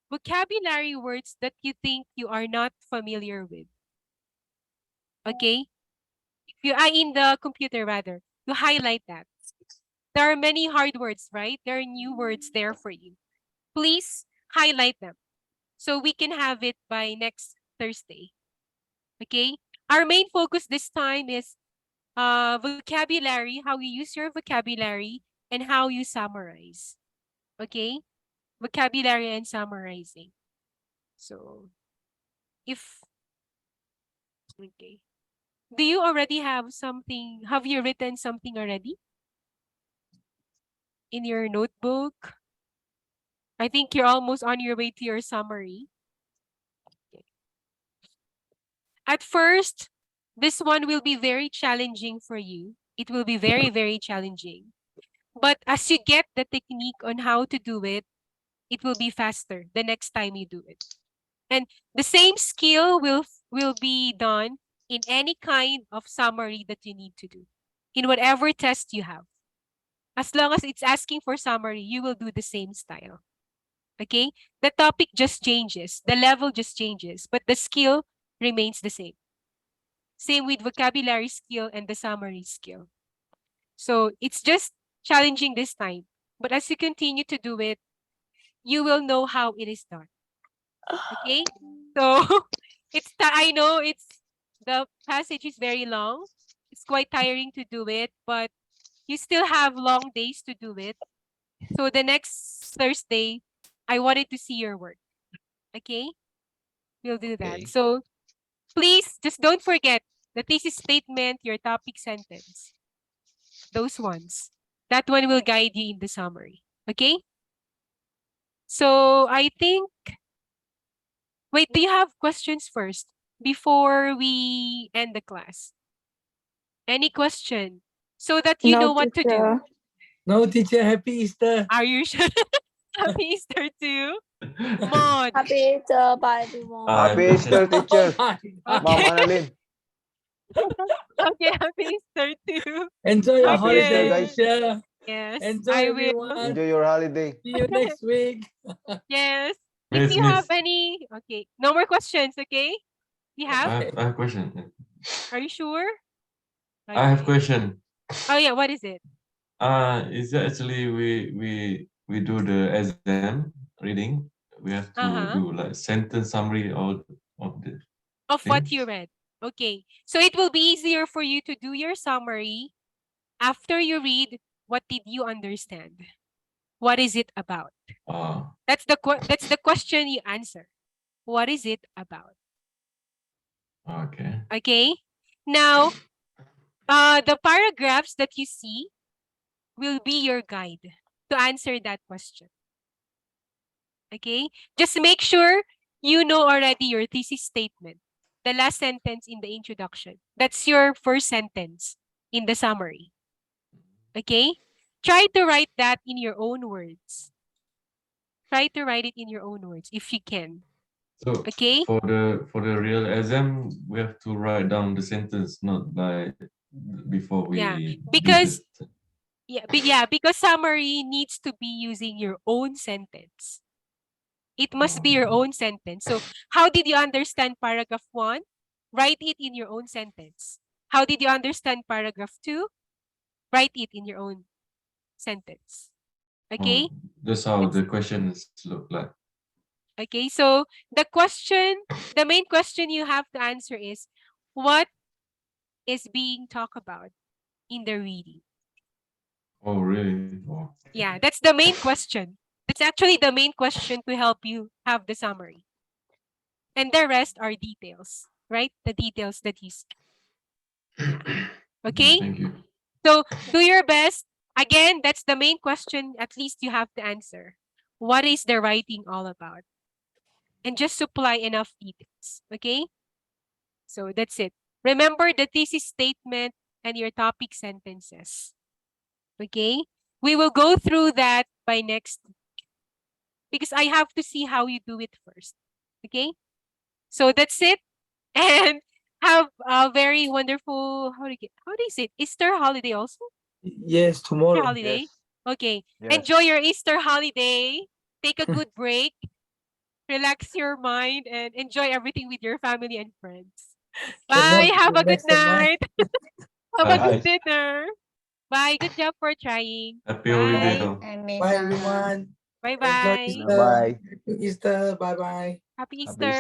vocabulary words that you think you are not familiar with. Okay? If you are in the computer rather, you highlight that. There are many hard words, right? There are new words there for you. Please highlight them so we can have it by next Thursday. Okay? Our main focus this time is vocabulary, how you use your vocabulary, and how you summarize. Okay? Vocabulary and summarizing. So, okay. Do you already have something? Have you written something already? In your notebook? I think you're almost on your way to your summary. Okay. At first, this one will be very challenging for you. It will be very, very challenging. But as you get the technique on how to do it will be faster the next time you do it. And the same skill will be done in any kind of summary that you need to do, in whatever test you have. As long as it's asking for summary, you will do the same style. Okay? The topic just changes, the level just changes, but the skill remains the same. Same with vocabulary skill and the summary skill. So it's just challenging this time. But as you continue to do it, you will know how it is done. Okay? So I know the passage is very long. It's quite tiring to do it, but you still have long days to do it. So the next Thursday, I wanted to see your work. Okay? We'll do that. Okay. So please just don't forget the thesis statement, your topic sentence. Those ones. That one will guide you in the summary. Okay? So I think, wait, do you have questions first before we end the class? Any question? So that you know what to do. No, teacher, happy Easter. Are you sure? Happy Easter too? Mod. Happy Easter, bye everyone. Happy Easter, teacher. Bye. Ma'am Okay. Annalyn. Okay, happy Easter too. Enjoy your Happy Easter, holiday, guys. teacher. Yes, Enjoy I will. everyone. Enjoy your holiday. See you next week. Yes. If Miss, you have miss, any, okay, no more questions, okay? You have? I have question. Are you sure? I have Okay. question. Oh yeah, what is it? Is that actually we do the exam reading? We have to Uh-huh. do like sentence summary of the Of what you things? read. Okay. So it will be easier for you to do your summary after you read what did you understand? What is it about? That's the question you answer. What is it about? Okay. Okay? Now, the paragraphs that you see will be your guide to answer that question. Okay? Just make sure you know already your thesis statement. The last sentence in the introduction. That's your first sentence in the summary. Okay? Try to write that in your own words. Try to write it in your own words if you can. So Okay? for the real exam, we have to write down the sentence, not like before we Yeah, do because this. because summary needs to be using your own sentence. It must be your own sentence. So how did you understand paragraph 1? Write it in your own sentence. How did you understand paragraph 2? Write it in your own sentence. Okay? That's how It's- the questions look like. Okay, so the main question you have to answer is, what is being talked about in the reading? Oh, really? Oh. Yeah, that's the main question. That's actually the main question to help you have the summary. And the rest are details, right? The details that you see. Yeah. Okay? Thank you. So do your best. Again, that's the main question at least you have to answer. What is the writing all about? And just supply enough details. Okay? So that's it. Remember the thesis statement and your topic sentences. Okay? We will go through that by next week because I have to see how you do it first. Okay? So that's it. And have a very wonderful, how do you say it? Easter holiday also? Yes, Easter tomorrow. holiday? Okay. Yes. Enjoy your Easter holiday. Take a good break. Relax your mind and enjoy everything with your family and friends. Bye. Cannot Have a good relax the mind. night. Have a good Bye. dinner. Bye. Good job for trying. Happy holiday, Bye. though. And Miss Bye Anna. everyone. Enjoy Bye-bye. Easter. Bye. Happy Easter. Bye bye. Happy Happy Easter.